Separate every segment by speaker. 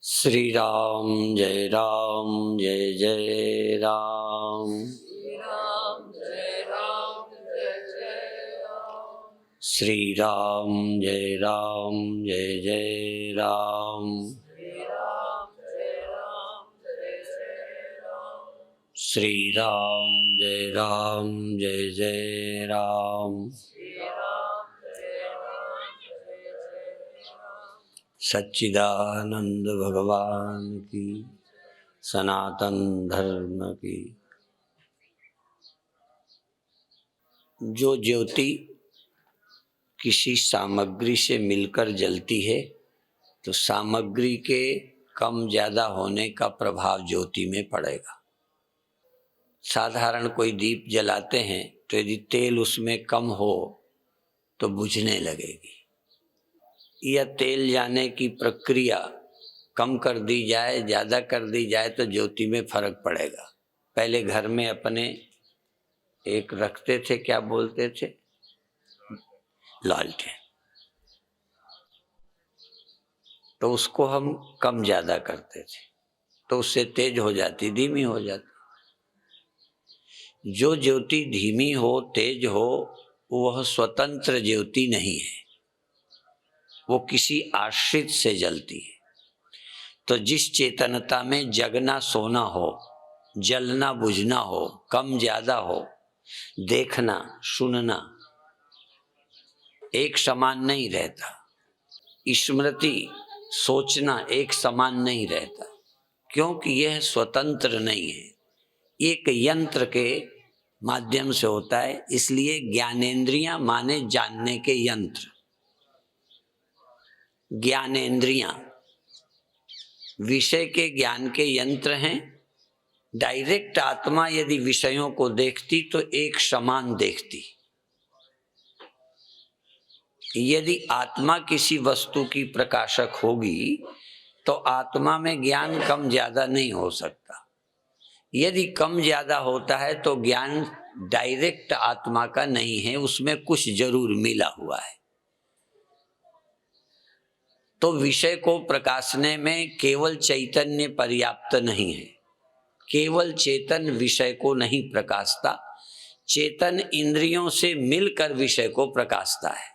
Speaker 1: श्री राम जय जय राम। श्री राम जय जय राम। श्री राम जय जय राम। सच्चिदानंद भगवान की, सनातन धर्म की। जो ज्योति किसी सामग्री से मिलकर जलती है तो सामग्री के कम ज्यादा होने का प्रभाव ज्योति में पड़ेगा। साधारण कोई दीप जलाते हैं तो यदि तेल उसमें कम हो तो बुझने लगेगी। यह तेल जाने की प्रक्रिया कम कर दी जाए, ज्यादा कर दी जाए तो ज्योति में फर्क पड़ेगा। पहले घर में अपने एक रखते थे, क्या बोलते थे, लालटेन, तो उसको हम कम ज्यादा करते थे तो उससे तेज हो जाती, धीमी हो जाती। जो ज्योति धीमी हो, तेज हो, वह स्वतंत्र ज्योति नहीं है, वो किसी आश्रित से जलती है। तो जिस चेतनता में जगना सोना हो, जलना बुझना हो, कम ज्यादा हो, देखना सुनना एक समान नहीं रहता, स्मृति सोचना एक समान नहीं रहता, क्योंकि यह स्वतंत्र नहीं है, एक यंत्र के माध्यम से होता है। इसलिए ज्ञानेंद्रियां माने जानने के यंत्र। ज्ञानेंद्रियां विषय के ज्ञान के यंत्र हैं। डायरेक्ट आत्मा यदि विषयों को देखती तो एक समान देखती। यदि आत्मा किसी वस्तु की प्रकाशक होगी तो आत्मा में ज्ञान कम ज्यादा नहीं हो सकता। यदि कम ज्यादा होता है तो ज्ञान डायरेक्ट आत्मा का नहीं है, उसमें कुछ जरूर मिला हुआ है। तो विषय को प्रकाशने में केवल चैतन्य पर्याप्त नहीं है। केवल चेतन विषय को नहीं प्रकाशता, चेतन इंद्रियों से मिलकर विषय को प्रकाशता है।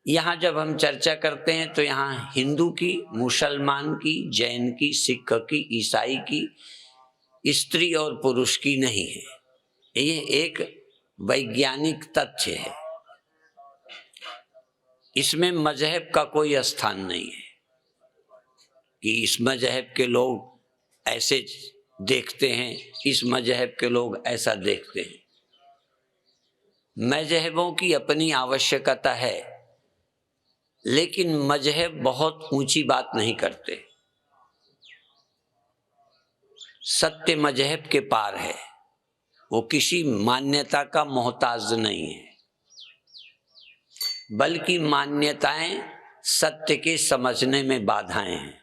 Speaker 1: यहाँ जब हम चर्चा करते हैं तो यहाँ हिंदू की, मुसलमान की, जैन की, सिख की, ईसाई की, स्त्री और पुरुष की नहीं है। ये एक वैज्ञानिक तथ्य है। इसमें मजहब का कोई स्थान नहीं है कि इस मजहब के लोग ऐसे देखते हैं, इस मजहब के लोग ऐसा देखते हैं। मजहबों की अपनी आवश्यकता है, लेकिन मजहब बहुत ऊंची बात नहीं करते। सत्य मजहब के पार है, वो किसी मान्यता का मोहताज नहीं है, बल्कि मान्यताएं सत्य के समझने में बाधाएं हैं।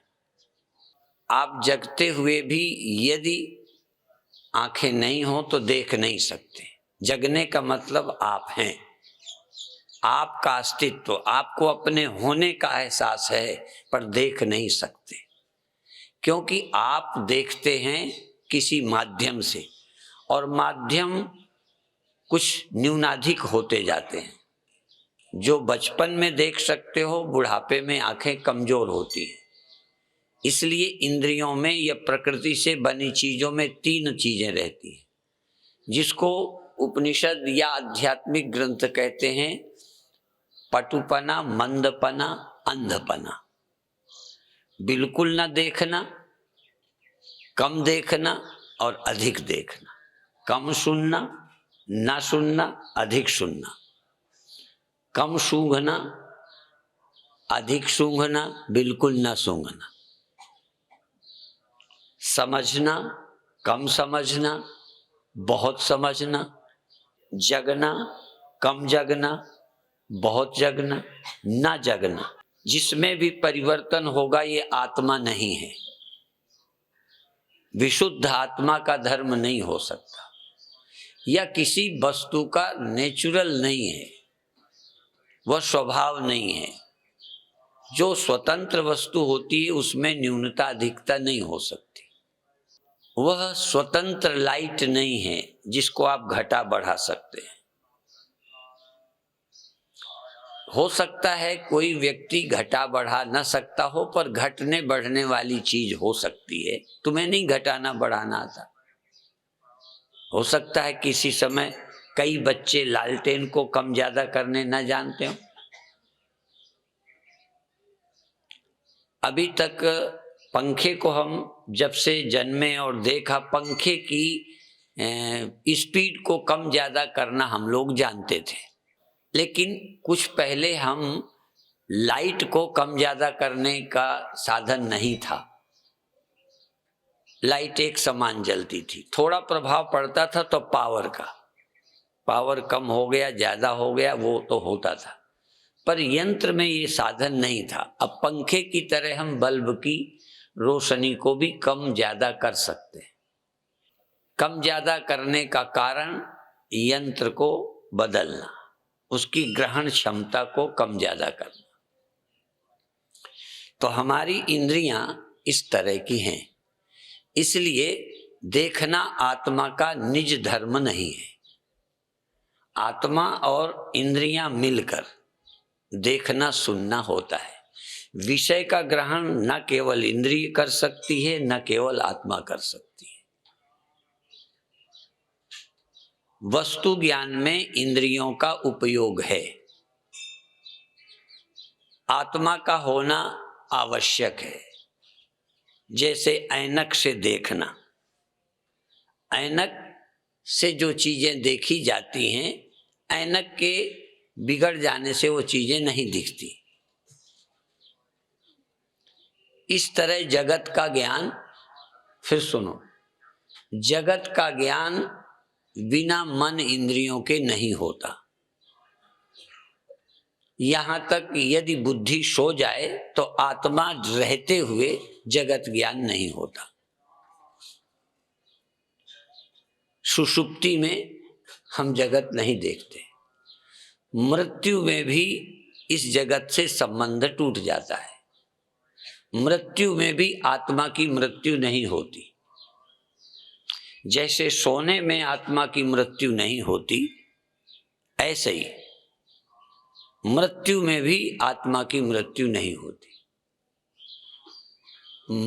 Speaker 1: आप जगते हुए भी यदि आंखें नहीं हो तो देख नहीं सकते। जगने का मतलब आप हैं, आपका अस्तित्व, आपको अपने होने का एहसास है, पर देख नहीं सकते, क्योंकि आप देखते हैं किसी माध्यम से, और माध्यम कुछ न्यूनाधिक होते जाते हैं। जो बचपन में देख सकते हो, बुढ़ापे में आंखें कमजोर होती हैं। इसलिए इंद्रियों में या प्रकृति से बनी चीजों में तीन चीजें रहती हैं, जिसको उपनिषद या आध्यात्मिक ग्रंथ कहते हैं पटुपना, मंदपना, अंधपना। बिल्कुल ना देखना, कम देखना और अधिक देखना। कम सुनना, ना सुनना, अधिक सुनना। कम सूंघना, अधिक सूंघना, बिल्कुल ना सूंघना। समझना, कम समझना, बहुत समझना। जगना, कम जगना, बहुत जगना, ना जगना। जिसमें भी परिवर्तन होगा ये आत्मा नहीं है। विशुद्ध आत्मा का धर्म नहीं हो सकता, या किसी वस्तु का नेचुरल नहीं है, वह स्वभाव नहीं है। जो स्वतंत्र वस्तु होती है उसमें न्यूनता अधिकता नहीं हो सकती। वह स्वतंत्र लाइट नहीं है जिसको आप घटा बढ़ा सकते हैं। हो सकता है कोई व्यक्ति घटा बढ़ा न सकता हो, पर घटने बढ़ने वाली चीज हो सकती है। तुम्हें नहीं घटाना बढ़ाना आता। हो सकता है किसी समय कई बच्चे लालटेन को कम ज्यादा करने न जानते हो। अभी तक पंखे को हम जब से जन्मे और देखा, पंखे की स्पीड को कम ज्यादा करना हम लोग जानते थे, लेकिन कुछ पहले हम लाइट को कम ज्यादा करने का साधन नहीं था। लाइट एक समान जलती थी, थोड़ा प्रभाव पड़ता था तो पावर कम हो गया ज्यादा हो गया वो तो होता था, पर यंत्र में ये साधन नहीं था। अब पंखे की तरह हम बल्ब की रोशनी को भी कम ज्यादा कर सकते हैं। कम ज्यादा करने का कारण यंत्र को बदलना, उसकी ग्रहण क्षमता को कम ज्यादा करना। तो हमारी इंद्रियां इस तरह की हैं, इसलिए देखना आत्मा का निज धर्म नहीं है। आत्मा और इंद्रियां मिलकर देखना सुनना होता है। विषय का ग्रहण न केवल इंद्रिय कर सकती है, न केवल आत्मा कर सकती है। वस्तु ज्ञान में इंद्रियों का उपयोग है, आत्मा का होना आवश्यक है। जैसे ऐनक से देखना, ऐनक से जो चीजें देखी जाती हैं, ऐनक के बिगड़ जाने से वो चीजें नहीं दिखती। इस तरह जगत का ज्ञान, फिर सुनो, जगत का ज्ञान बिना मन इंद्रियों के नहीं होता। यहां तक यदि बुद्धि सो जाए तो आत्मा रहते हुए जगत ज्ञान नहीं होता। सुषुप्ति में हम जगत नहीं देखते, मृत्यु में भी इस जगत से संबंध टूट जाता है। मृत्यु में भी आत्मा की मृत्यु नहीं होती। जैसे सोने में आत्मा की मृत्यु नहीं होती, ऐसे ही मृत्यु में भी आत्मा की मृत्यु नहीं होती।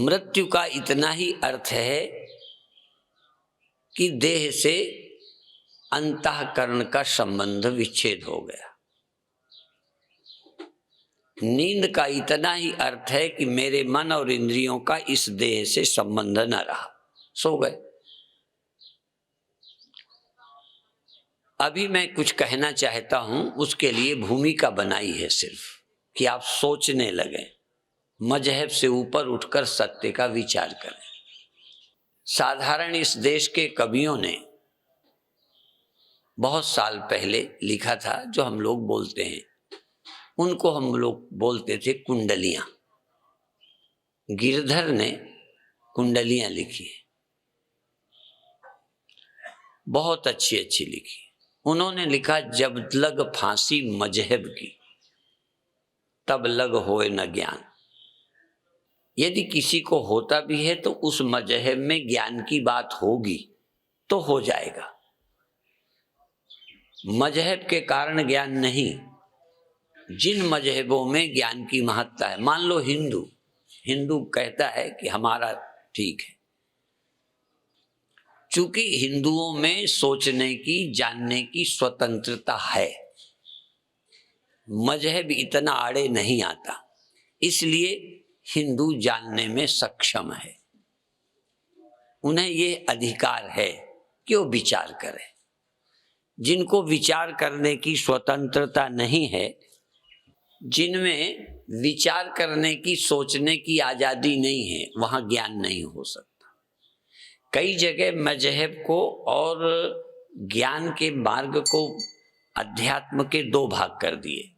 Speaker 1: मृत्यु का इतना ही अर्थ है कि देह से अंतःकरण का संबंध विच्छेद हो गया। नींद का इतना ही अर्थ है कि मेरे मन और इंद्रियों का इस देह से संबंध न रहा, सो गए। अभी मैं कुछ कहना चाहता हूं, उसके लिए भूमिका बनाई है सिर्फ कि आप सोचने लगे, मजहब से ऊपर उठकर सत्य का विचार करें। साधारण इस देश के कवियों ने बहुत साल पहले लिखा था, जो हम लोग बोलते हैं, उनको हम लोग बोलते थे कुंडलियां। गिरधर ने कुंडलियां लिखी है, बहुत अच्छी अच्छी लिखी। उन्होंने लिखा, जब लग फांसी मजहब की तब लग होए न ज्ञान। यदि किसी को होता भी है तो उस मजहब में ज्ञान की बात होगी तो हो जाएगा, मजहब के कारण ज्ञान नहीं। जिन मजहबों में ज्ञान की महत्ता है, मान लो हिंदू कहता है कि हमारा ठीक है, चूंकि हिंदुओं में सोचने की जानने की स्वतंत्रता है, मजहब इतना आड़े नहीं आता, इसलिए हिंदू जानने में सक्षम है। उन्हें ये अधिकार है कि वो विचार करें। जिनको विचार करने की स्वतंत्रता नहीं है, जिनमें विचार करने की सोचने की आजादी नहीं है, वहां ज्ञान नहीं हो सकता। कई जगह मजहब को और ज्ञान के मार्ग को अध्यात्म के दो भाग कर दिए।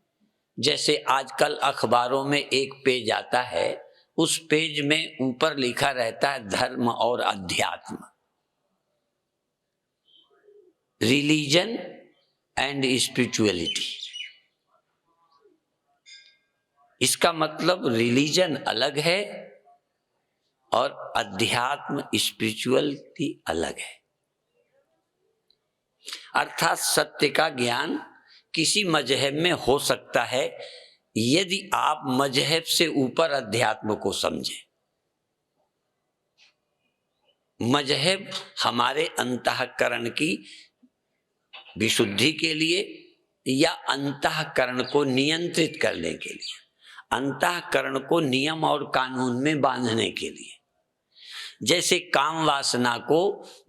Speaker 1: जैसे आजकल अखबारों में एक पेज आता है, उस पेज में ऊपर लिखा रहता है धर्म और अध्यात्म, रिलीजन एंड स्पिरिचुअलिटी। इसका मतलब रिलीजन अलग है और अध्यात्म स्पिरिचुअलिटी अलग है। अर्थात सत्य का ज्ञान किसी मजहब में हो सकता है यदि आप मजहब से ऊपर अध्यात्म को समझें। मजहब हमारे अंतःकरण की विशुद्धि के लिए या अंतःकरण को नियंत्रित करने के लिए, अंतःकरण को नियम और कानून में बांधने के लिए, जैसे काम वासना को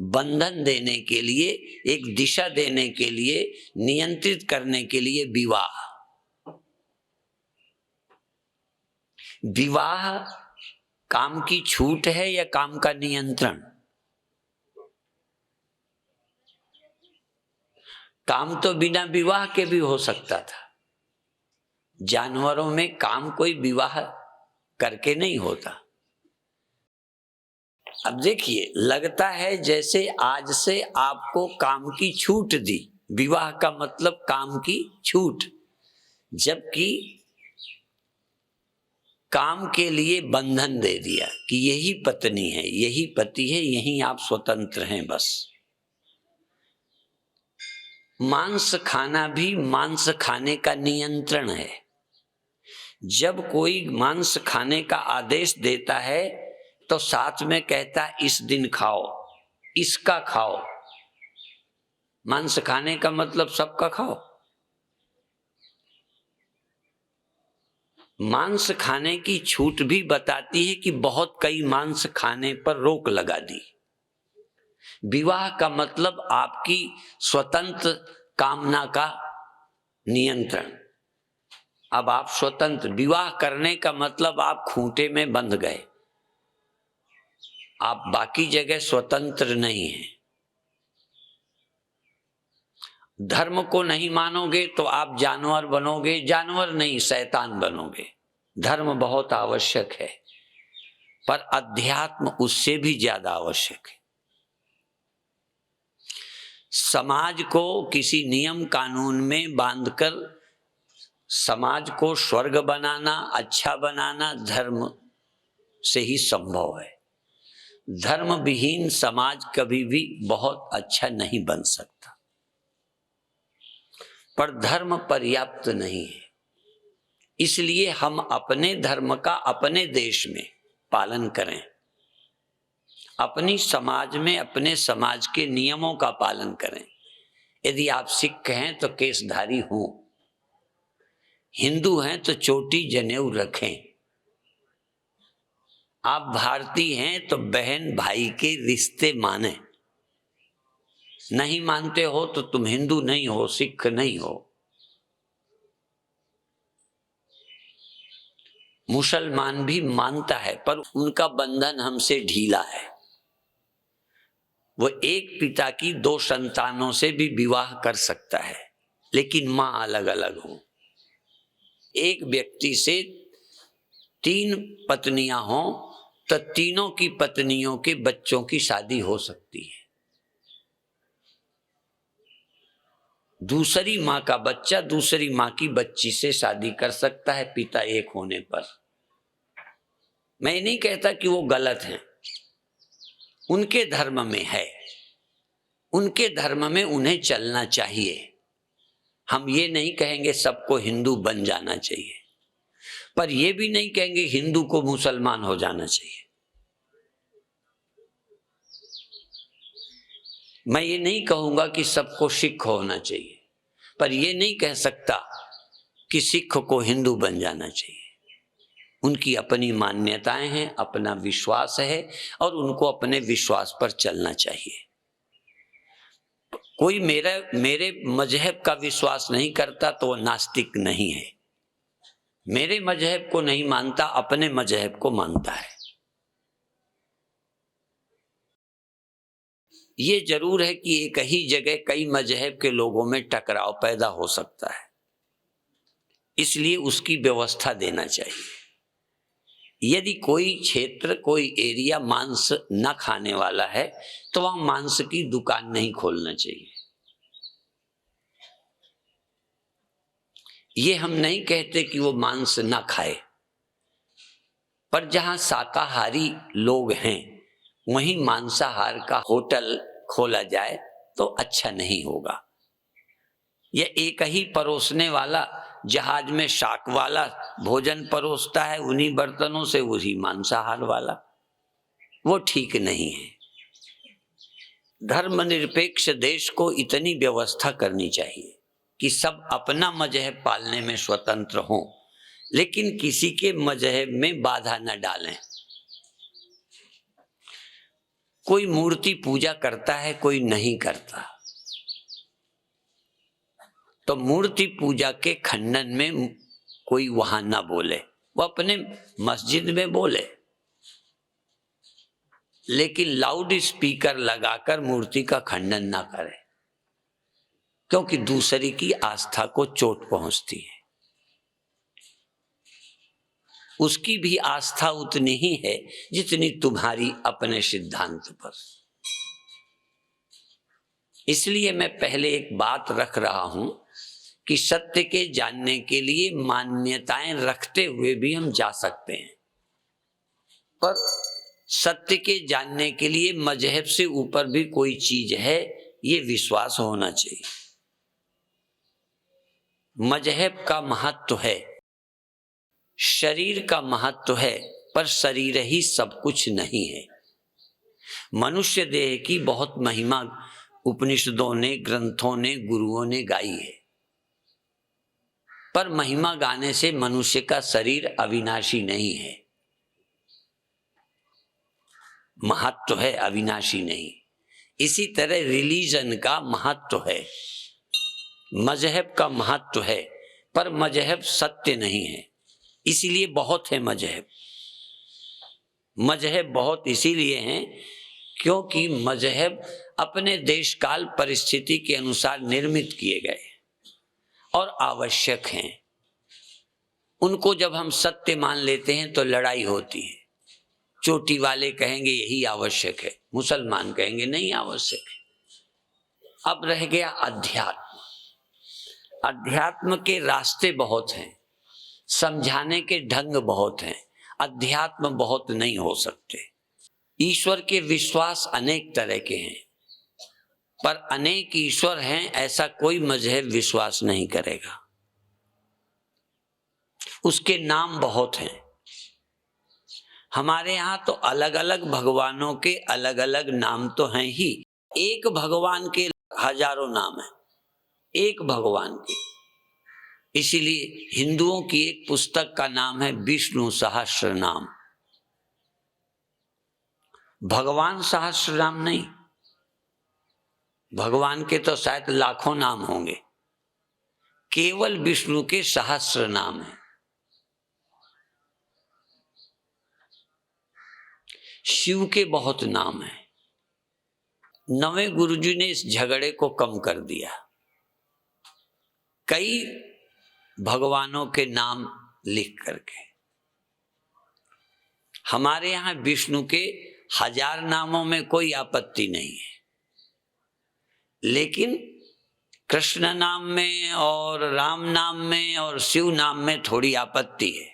Speaker 1: बंधन देने के लिए, एक दिशा देने के लिए, नियंत्रित करने के लिए विवाह। विवाह काम की छूट है या काम का नियंत्रण? काम तो बिना विवाह के भी हो सकता था। जानवरों में काम कोई विवाह करके नहीं होता। अब देखिए, लगता है जैसे आज से आपको काम की छूट दी, विवाह का मतलब काम की छूट, जबकि काम के लिए बंधन दे दिया कि यही पत्नी है, यही पति है, यही आप स्वतंत्र हैं बस। मांस खाना भी मांस खाने का नियंत्रण है। जब कोई मांस खाने का आदेश देता है तो साथ में कहता है इस दिन खाओ, इसका खाओ। मांस खाने का मतलब सबका खाओ। मांस खाने की छूट भी बताती है कि बहुत कई मांस खाने पर रोक लगा दी। विवाह का मतलब आपकी स्वतंत्र कामना का नियंत्रण। अब आप स्वतंत्र, विवाह करने का मतलब आप खूंटे में बंध गए, आप बाकी जगह स्वतंत्र नहीं हैं। धर्म को नहीं मानोगे तो आप जानवर बनोगे, जानवर नहीं शैतान बनोगे। धर्म बहुत आवश्यक है, पर अध्यात्म उससे भी ज्यादा आवश्यक है। समाज को किसी नियम कानून में बांधकर समाज को स्वर्ग बनाना, अच्छा बनाना धर्म से ही संभव है। धर्म विहीन समाज कभी भी बहुत अच्छा नहीं बन सकता। पर धर्म पर्याप्त नहीं है, इसलिए हम अपने धर्म का अपने देश में पालन करें, अपनी समाज में अपने समाज के नियमों का पालन करें। यदि आप सिख हैं तो केशधारी हों, हिंदू हैं तो चोटी जनेऊ रखें, आप भारतीय हैं तो बहन भाई के रिश्ते माने। नहीं मानते हो तो तुम हिंदू नहीं हो, सिख नहीं हो। मुसलमान भी मानता है पर उनका बंधन हमसे ढीला है। वो एक पिता की 2 संतानों से भी विवाह कर सकता है, लेकिन मां अलग अलग हो। एक व्यक्ति से 3 पत्नियां हों तो तीनों की पत्नियों के बच्चों की शादी हो सकती है। दूसरी मां का बच्चा दूसरी मां की बच्ची से शादी कर सकता है, पिता एक होने पर। मैं नहीं कहता कि वो गलत हैं, उनके धर्म में है, उनके धर्म में उन्हें चलना चाहिए। हम ये नहीं कहेंगे सबको हिंदू बन जाना चाहिए, पर यह भी नहीं कहेंगे हिंदू को मुसलमान हो जाना चाहिए। मैं ये नहीं कहूंगा कि सबको सिख होना चाहिए, पर यह नहीं कह सकता कि सिख को हिंदू बन जाना चाहिए। उनकी अपनी मान्यताएं हैं, अपना विश्वास है और उनको अपने विश्वास पर चलना चाहिए। कोई मेरे मजहब का विश्वास नहीं करता तो वो नास्तिक नहीं है। मेरे मजहब को नहीं मानता, अपने मजहब को मानता है। ये जरूर है कि एक ही जगह कई मजहब के लोगों में टकराव पैदा हो सकता है, इसलिए उसकी व्यवस्था देना चाहिए। यदि कोई क्षेत्र, कोई एरिया मांस न खाने वाला है तो वहां मांस की दुकान नहीं खोलना चाहिए। ये हम नहीं कहते कि वो मांस ना खाए, पर जहां शाकाहारी लोग हैं वहीं मांसाहार का होटल खोला जाए तो अच्छा नहीं होगा। या एक ही परोसने वाला जहाज में शाक वाला भोजन परोसता है उन्हीं बर्तनों से, वही मांसाहार वाला, वो ठीक नहीं है। धर्मनिरपेक्ष देश को इतनी व्यवस्था करनी चाहिए कि सब अपना मजहब पालने में स्वतंत्र हों, लेकिन किसी के मजहब में बाधा न डालें। कोई मूर्ति पूजा करता है, कोई नहीं करता, तो मूर्ति पूजा के खंडन में कोई वहां ना बोले, वो अपने मस्जिद में बोले, लेकिन लाउड स्पीकर लगाकर मूर्ति का खंडन ना करे, क्योंकि दूसरे की आस्था को चोट पहुंचती है। उसकी भी आस्था उतनी ही है जितनी तुम्हारी अपने सिद्धांत पर। इसलिए मैं पहले एक बात रख रहा हूं कि सत्य के जानने के लिए मान्यताएं रखते हुए भी हम जा सकते हैं, पर सत्य के जानने के लिए मजहब से ऊपर भी कोई चीज है, ये विश्वास होना चाहिए। मजहब का महत्व है, शरीर का महत्व है, पर शरीर ही सब कुछ नहीं है। मनुष्य देह की बहुत महिमा उपनिषदों ने, ग्रंथों ने, गुरुओं ने गाई है, पर महिमा गाने से मनुष्य का शरीर अविनाशी नहीं है। महत्व है, अविनाशी नहीं। इसी तरह रिलीजन का महत्व है, मजहब का महत्व है, पर मजहब सत्य नहीं है। इसीलिए बहुत है मजहब। मजहब बहुत इसीलिए हैं क्योंकि मजहब अपने देश काल परिस्थिति के अनुसार निर्मित किए गए और आवश्यक हैं। उनको जब हम सत्य मान लेते हैं तो लड़ाई होती है। चोटी वाले कहेंगे यही आवश्यक है, मुसलमान कहेंगे नहीं आवश्यक है। अब रह गया अध्यात्म। अध्यात्म के रास्ते बहुत हैं, समझाने के ढंग बहुत हैं, अध्यात्म बहुत नहीं हो सकते। ईश्वर के विश्वास अनेक तरह के हैं, पर अनेक ईश्वर हैं ऐसा कोई मजहब विश्वास नहीं करेगा। उसके नाम बहुत हैं। हमारे यहां तो अलग अलग भगवानों के अलग अलग नाम तो हैं ही, एक भगवान के हजारों नाम हैं, एक भगवान के। इसीलिए हिंदुओं की एक पुस्तक का नाम है विष्णु सहस्त्र नाम। भगवान सहस्त्र नाम नहीं, भगवान के तो शायद लाखों नाम होंगे, केवल विष्णु के सहस्त्र नाम है। शिव के बहुत नाम है। नवें गुरुजी ने इस झगड़े को कम कर दिया। कई भगवानों के नाम लिख करके। हमारे यहां विष्णु के 1000 नामों में कोई आपत्ति नहीं है, लेकिन कृष्ण नाम में और राम नाम में और शिव नाम में थोड़ी आपत्ति है।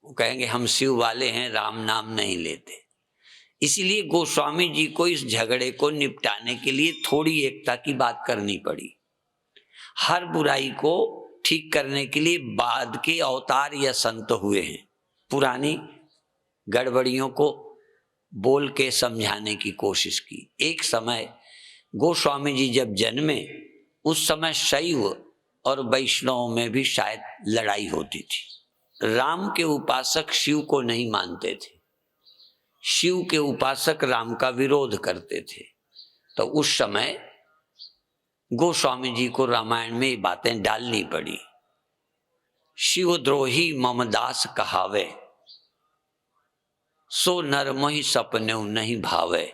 Speaker 1: वो कहेंगे हम शिव वाले हैं, राम नाम नहीं लेते। इसीलिए गोस्वामी जी को इस झगड़े को निपटाने के लिए थोड़ी एकता की बात करनी पड़ी। हर बुराई को ठीक करने के लिए बाद के अवतार या संत हुए हैं, पुरानी गड़बड़ियों को बोल के समझाने की कोशिश की। एक समय गोस्वामी जी जब जन्मे उस समय शैव और वैष्णव में भी शायद लड़ाई होती थी। राम के उपासक शिव को नहीं मानते थे, शिव के उपासक राम का विरोध करते थे। तो उस समय गोस्वामी जी को रामायण में ये बातें डालनी पड़ी। शिवद्रोही ममदास कहावे, सो नर मोहि सपने नहीं भावे।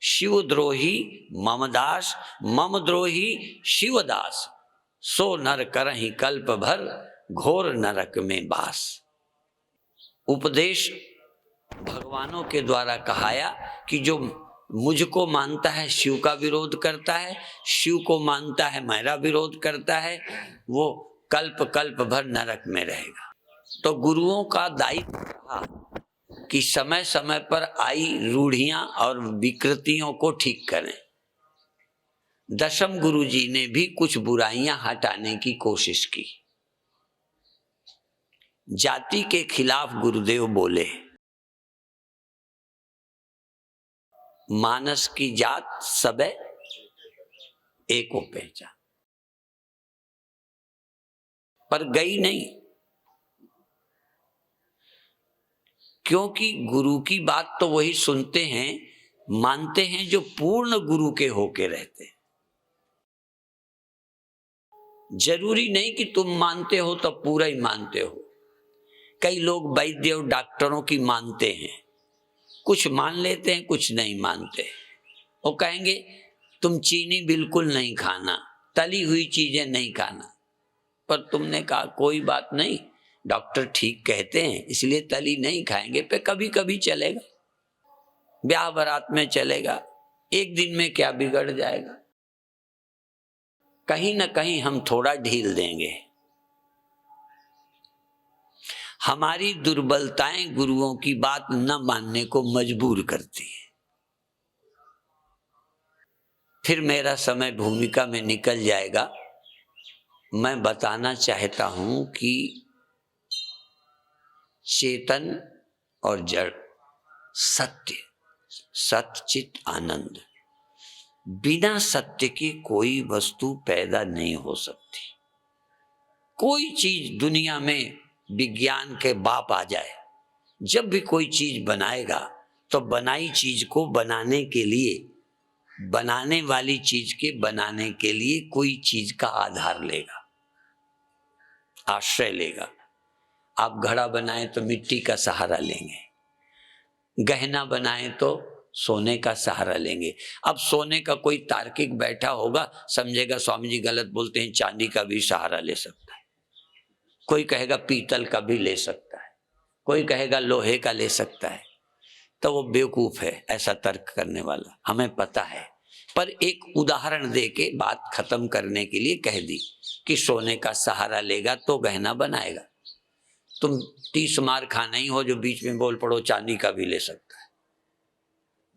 Speaker 1: शिवद्रोही ममदास, ममद्रोही शिवदास, सो नर करहि कल्प भर, घोर नरक में बास। उपदेश भगवानों के द्वारा कहाया कि जो मुझको मानता है शिव का विरोध करता है, शिव को मानता है मेरा विरोध करता है, वो कल्प कल्प भर नरक में रहेगा। तो गुरुओं का दायित्व रहा कि समय समय पर आई रूढ़ियां और विकृतियों को ठीक करें। दशम गुरु जी ने भी कुछ बुराइयां हटाने की कोशिश की। जाति के खिलाफ गुरुदेव बोले, मानस की जात सबे एको पहचान, पर गई नहीं, क्योंकि गुरु की बात तो वही सुनते हैं, मानते हैं जो पूर्ण गुरु के होके रहते हैं। जरूरी नहीं कि तुम मानते हो तो पूरा ही मानते हो। कई लोग वैद्य और डॉक्टरों की मानते हैं, कुछ मान लेते हैं, कुछ नहीं मानते। वो कहेंगे तुम चीनी बिल्कुल नहीं खाना, तली हुई चीजें नहीं खाना, पर तुमने कहा कोई बात नहीं, डॉक्टर ठीक कहते हैं इसलिए तली नहीं खाएंगे, पे कभी कभी चलेगा, ब्याह बारात में चलेगा, एक दिन में क्या बिगड़ जाएगा। कहीं ना कहीं हम थोड़ा ढील देंगे। हमारी दुर्बलताएं गुरुओं की बात न मानने को मजबूर करती है। फिर मेरा समय भूमिका में निकल जाएगा। मैं बताना चाहता हूं कि चेतन और जड़, सत्य, सत चित आनंद, बिना सत्य के कोई वस्तु पैदा नहीं हो सकती। कोई चीज दुनिया में विज्ञान के बाप आ जाए, जब भी कोई चीज बनाएगा तो बनाई चीज को बनाने के लिए, बनाने वाली चीज के बनाने के लिए कोई चीज का आधार लेगा, आश्रय लेगा। आप घड़ा बनाए तो मिट्टी का सहारा लेंगे, गहना बनाए तो सोने का सहारा लेंगे। अब सोने का कोई तार्किक बैठा होगा, समझेगा स्वामी जी गलत बोलते हैं, चांदी का भी सहारा ले सकता है। कोई कहेगा पीतल का भी ले सकता है, कोई कहेगा लोहे का ले सकता है। तो वो बेवकूफ है ऐसा तर्क करने वाला, हमें पता है। पर एक उदाहरण दे के बात खत्म करने के लिए कह दी कि सोने का सहारा लेगा तो गहना बनाएगा। तुम 30 मार खाना ही हो जो बीच में बोल पड़ो चांदी का भी ले सकता है।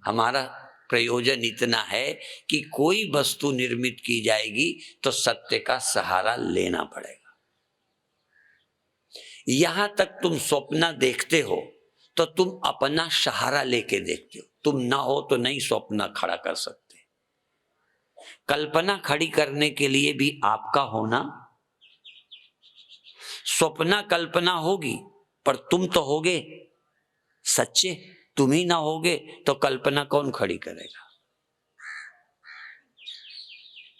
Speaker 1: हमारा प्रयोजन इतना है कि कोई वस्तु निर्मित की जाएगी तो सत्य का सहारा लेना पड़ेगा। यहां तक तुम स्वप्न देखते हो तो तुम अपना सहारा लेके देखते हो। तुम ना हो तो नहीं स्वप्न खड़ा कर सकते। कल्पना खड़ी करने के लिए भी आपका होना, स्वप्न कल्पना होगी पर तुम तो होगे सच्चे। तुम ही ना होगे तो कल्पना कौन खड़ी करेगा।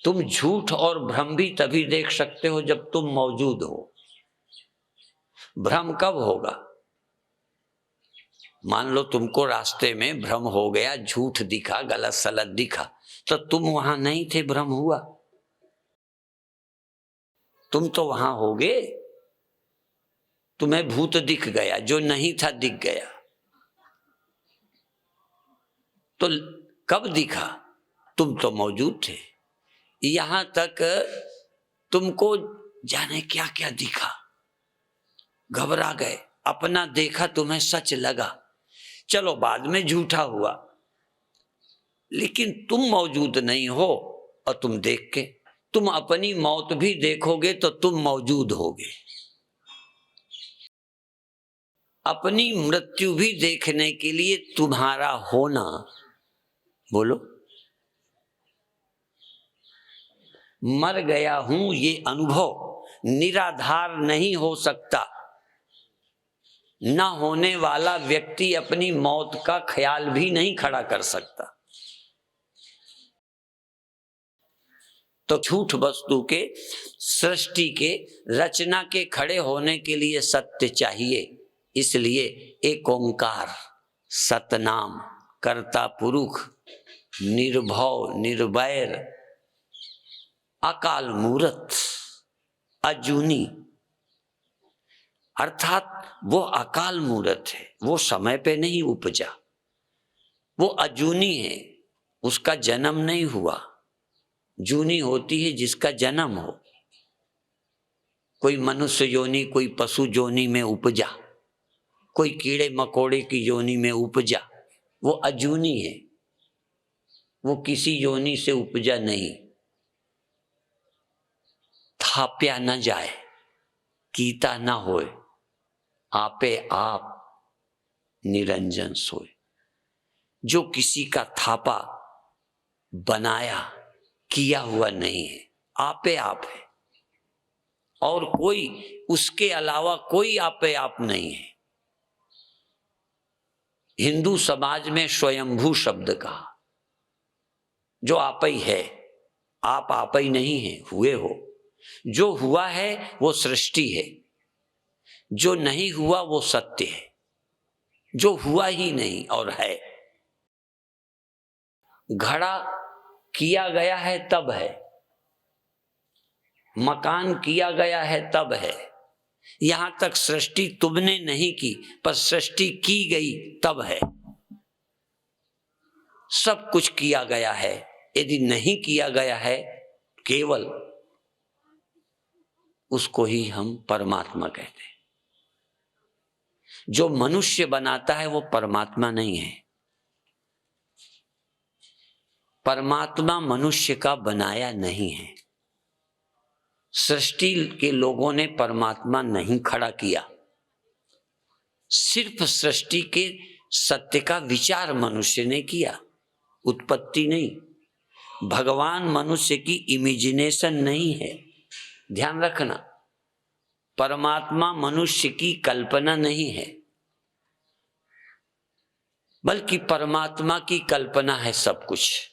Speaker 1: तुम झूठ और भ्रम भी तभी देख सकते हो जब तुम मौजूद हो। भ्रम कब होगा? मान लो तुमको रास्ते में भ्रम हो गया, झूठ दिखा, गलत सलत दिखा, तो तुम वहां नहीं थे, भ्रम हुआ। तुम तो वहां होगे, तुम्हें भूत दिख गया, जो नहीं था दिख गया, तो कब दिखा? तुम तो मौजूद थे। यहां तक तुमको जाने क्या क्या दिखा, घबरा गए, अपना देखा तुम्हें सच लगा, चलो बाद में झूठा हुआ, लेकिन तुम मौजूद नहीं हो। और तुम देख के तुम अपनी मौत भी देखोगे तो तुम मौजूद होगे। अपनी मृत्यु भी देखने के लिए तुम्हारा होना, बोलो, मर गया हूं ये अनुभव निराधार नहीं हो सकता। न होने वाला व्यक्ति अपनी मौत का ख्याल भी नहीं खड़ा कर सकता। तो झूठ वस्तु के, सृष्टि के, रचना के खड़े होने के लिए सत्य चाहिए। इसलिए एक ओंकार, सतनाम, कर्ता पुरुष, निर्भव, निर्वैर, अकाल मूरत, अजूनी, अर्थात वो अकाल मूरत है, वो समय पे नहीं उपजा, वो अजूनी है, उसका जन्म नहीं हुआ। जूनी होती है जिसका जन्म हो। कोई मनुष्य योनि, कोई पशु योनि में उपजा, कोई कीड़े मकोड़े की योनि में उपजा, वो अजूनी है, वो किसी योनि से उपजा नहीं। थाप्या न जाए, कीता न होए, आपे आप निरंजन सोए। जो किसी का थापा बनाया किया हुआ नहीं है, आपे आप है, और कोई उसके अलावा कोई आपे आप नहीं है। हिंदू समाज में स्वयंभू शब्द कहा, जो आप ही है, आप ही नहीं है, हुए हो। जो हुआ है वो सृष्टि है, जो नहीं हुआ वो सत्य है, जो हुआ ही नहीं और है। घड़ा किया गया है तब है, मकान किया गया है तब है। यहां तक सृष्टि तुमने नहीं की, पर सृष्टि की गई तब है। सब कुछ किया गया है। यदि नहीं किया गया है, केवल उसको ही हम परमात्मा कहते हैं। जो मनुष्य बनाता है वो परमात्मा नहीं है। परमात्मा मनुष्य का बनाया नहीं है। सृष्टि के लोगों ने परमात्मा नहीं खड़ा किया, सिर्फ सृष्टि के सत्य का विचार मनुष्य ने किया, उत्पत्ति नहीं। भगवान मनुष्य की इमेजिनेशन नहीं है, ध्यान रखना। परमात्मा मनुष्य की कल्पना नहीं है, बल्कि परमात्मा की कल्पना है सब कुछ।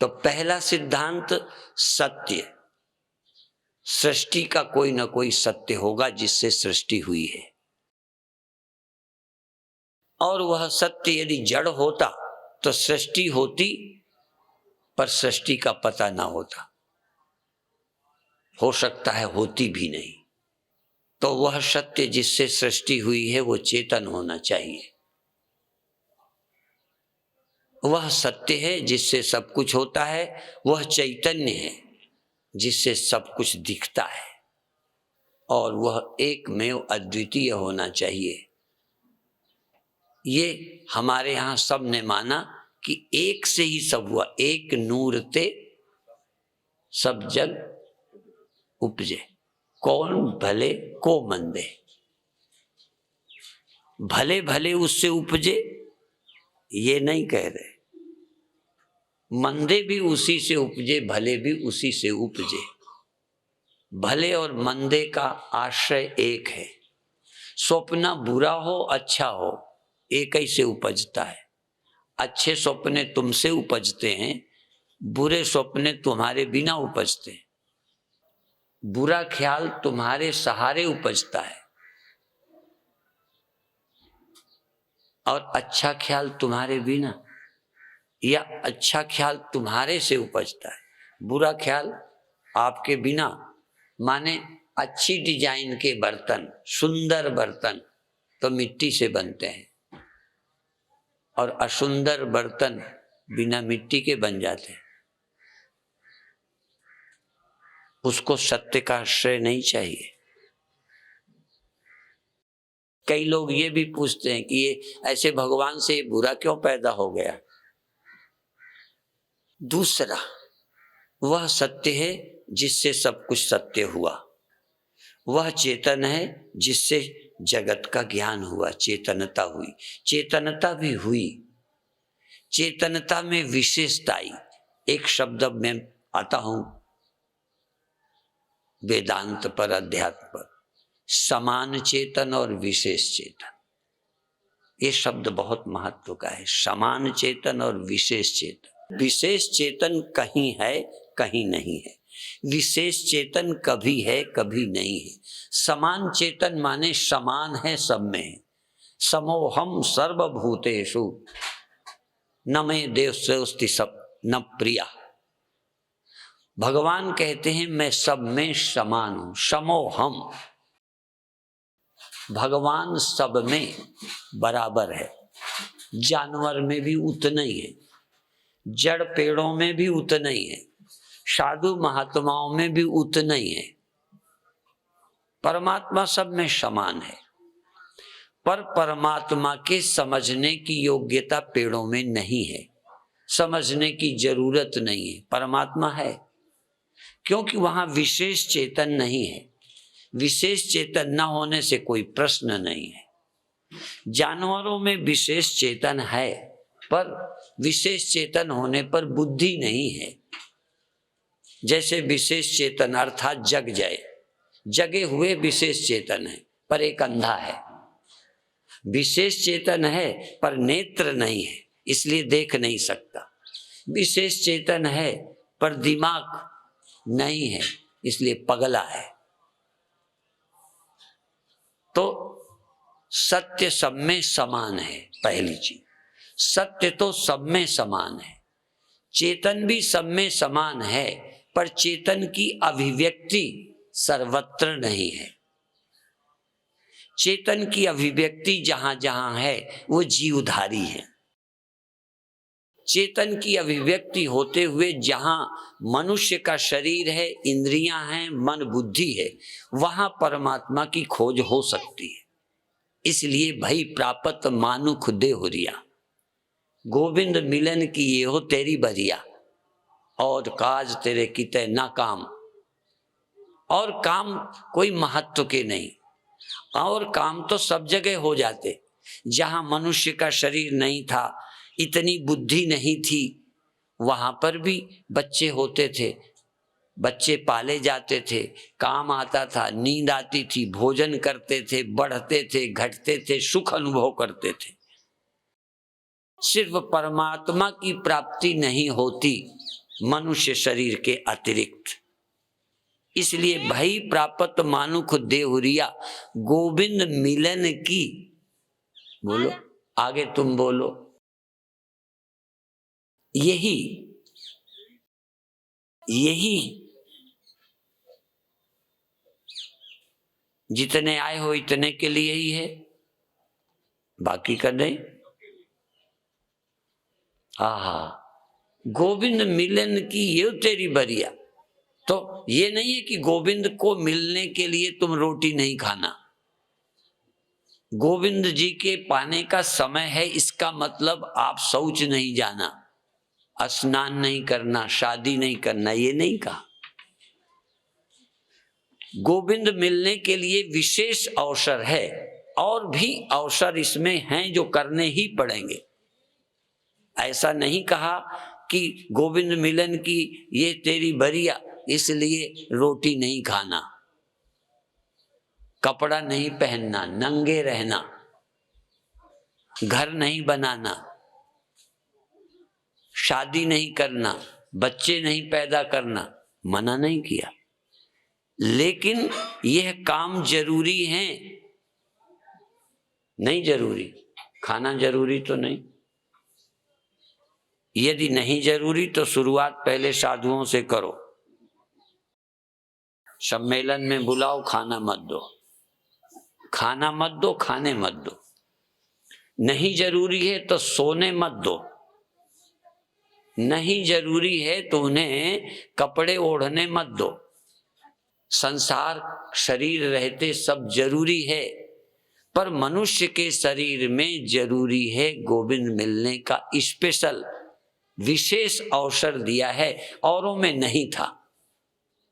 Speaker 1: तो पहला सिद्धांत सत्य, सृष्टि का कोई ना कोई सत्य होगा जिससे सृष्टि हुई है, और वह सत्य यदि जड़ होता तो सृष्टि होती, पर सृष्टि का पता ना होता, हो सकता है होती भी नहीं। तो वह सत्य जिससे सृष्टि हुई है वो चेतन होना चाहिए। वह सत्य है जिससे सब कुछ होता है, वह चैतन्य है जिससे सब कुछ दिखता है, और वह एकमेव अद्वितीय होना चाहिए। ये हमारे यहाँ सब ने माना कि एक से ही सब हुआ, एक नूर ते सब जग उपजे, कौन भले को मंदे। भले भले उससे उपजे ये नहीं कह रहे, मंदे भी उसी से उपजे, भले भी उसी से उपजे। भले और मंदे का आश्रय एक है। स्वप्न बुरा हो अच्छा हो, एक ही से उपजता है। अच्छे सपने तुमसे उपजते हैं, बुरे सपने तुम्हारे बिना उपजते हैं। बुरा ख्याल तुम्हारे सहारे उपजता है, और अच्छा ख्याल तुम्हारे बिना, या अच्छा ख्याल तुम्हारे से उपजता है। बुरा ख्याल आपके बिना, माने अच्छी डिजाइन के बर्तन, सुंदर बर्तन तो मिट्टी से बनते हैं, और असुंदर बर्तन बिना मिट्टी के बन जाते हैं। उसको सत्य का आश्रय नहीं चाहिए। कई लोग ये भी पूछते हैं कि ये ऐसे भगवान से बुरा क्यों पैदा हो गया। दूसरा, वह सत्य है जिससे सब कुछ सत्य हुआ। वह चेतन है जिससे जगत का ज्ञान हुआ, चेतनता हुई। चेतनता भी हुई, चेतनता में विशेषता आई। एक शब्द में आता हूं वेदांत पर, अध्यात्म पर, समान चेतन और विशेष चेतन। ये शब्द बहुत महत्व का है, समान चेतन और विशेष चेतन। विशेष चेतन कहीं है कहीं नहीं है, विशेष चेतन कभी है कभी नहीं है। समान चेतन माने समान है, सब में है। समोहम सर्वभूतेषु न मे देवस्ति सब न प्रिया। भगवान कहते हैं मैं सब में समान हूं, समोहम। भगवान सब में बराबर है। जानवर में भी उतना ही है, जड़ पेड़ों में भी उतना ही है, साधु महात्माओं में भी उतना ही है। परमात्मा सब में समान है, पर परमात्मा के समझने की योग्यता पेड़ों में नहीं है, समझने की जरूरत नहीं है। परमात्मा है क्योंकि वहां विशेष चेतन नहीं है। विशेष चेतन न होने से कोई प्रश्न नहीं है। जानवरों में विशेष चेतन है, पर विशेष चेतन होने पर बुद्धि नहीं है। जैसे विशेष चेतन अर्थात जग जाए, जगे हुए विशेष चेतन है पर एक अंधा है। विशेष चेतन है पर नेत्र नहीं है, इसलिए देख नहीं सकता। विशेष चेतन है पर दिमाग नहीं है, इसलिए पगला है। तो सत्य सब में समान है। पहली चीज, सत्य तो सब में समान है। चेतन भी सब में समान है, पर चेतन की अभिव्यक्ति सर्वत्र नहीं है। चेतन की अभिव्यक्ति जहां जहां है वो जीवधारी है। चेतन की अभिव्यक्ति होते हुए जहां मनुष्य का शरीर है, इंद्रियां हैं, मन बुद्धि है, वहां परमात्मा की खोज हो सकती है। इसलिए भई प्रापत मानुख देहुरिया, गोविंद मिलन की ये हो तेरी बरिया, और काज तेरे किते ना काम। और काम कोई महत्व के नहीं, और काम तो सब जगह हो जाते। जहां मनुष्य का शरीर नहीं था, इतनी बुद्धि नहीं थी, वहां पर भी बच्चे होते थे, बच्चे पाले जाते थे, काम आता था, नींद आती थी, भोजन करते थे, बढ़ते थे, घटते थे, सुख अनुभव करते थे। सिर्फ परमात्मा की प्राप्ति नहीं होती मनुष्य शरीर के अतिरिक्त। इसलिए भई प्रापत मानुख देहुरिया, गोविंद मिलन की। बोलो आगे, तुम बोलो। यही जितने आए हो इतने के लिए ही है, बाकी का नहीं। आहा, गोविंद मिलन की ये तेरी बरिया। तो ये नहीं है कि गोविंद को मिलने के लिए तुम रोटी नहीं खाना। गोविंद जी के पाने का समय है, इसका मतलब आप शौच नहीं जाना, स्नान नहीं करना, शादी नहीं करना, ये नहीं कहा। गोविंद मिलने के लिए विशेष अवसर है, और भी अवसर इसमें हैं जो करने ही पड़ेंगे। ऐसा नहीं कहा कि गोविंद मिलन की ये तेरी बरिया, इसलिए रोटी नहीं खाना, कपड़ा नहीं पहनना, नंगे रहना, घर नहीं बनाना, शादी नहीं करना, बच्चे नहीं पैदा करना, मना नहीं किया। लेकिन यह काम जरूरी है, नहीं जरूरी, खाना जरूरी तो नहीं। यदि नहीं जरूरी तो शुरुआत पहले साधुओं से करो, सम्मेलन में बुलाओ, खाना मत दो, खाना मत दो, खाने मत दो। नहीं जरूरी है तो सोने मत दो, नहीं जरूरी है तो उन्हें कपड़े ओढ़ने मत दो। संसार शरीर रहते सब जरूरी है, पर मनुष्य के शरीर में जरूरी है गोविंद मिलने का स्पेशल विशेष अवसर दिया है। औरों में नहीं था,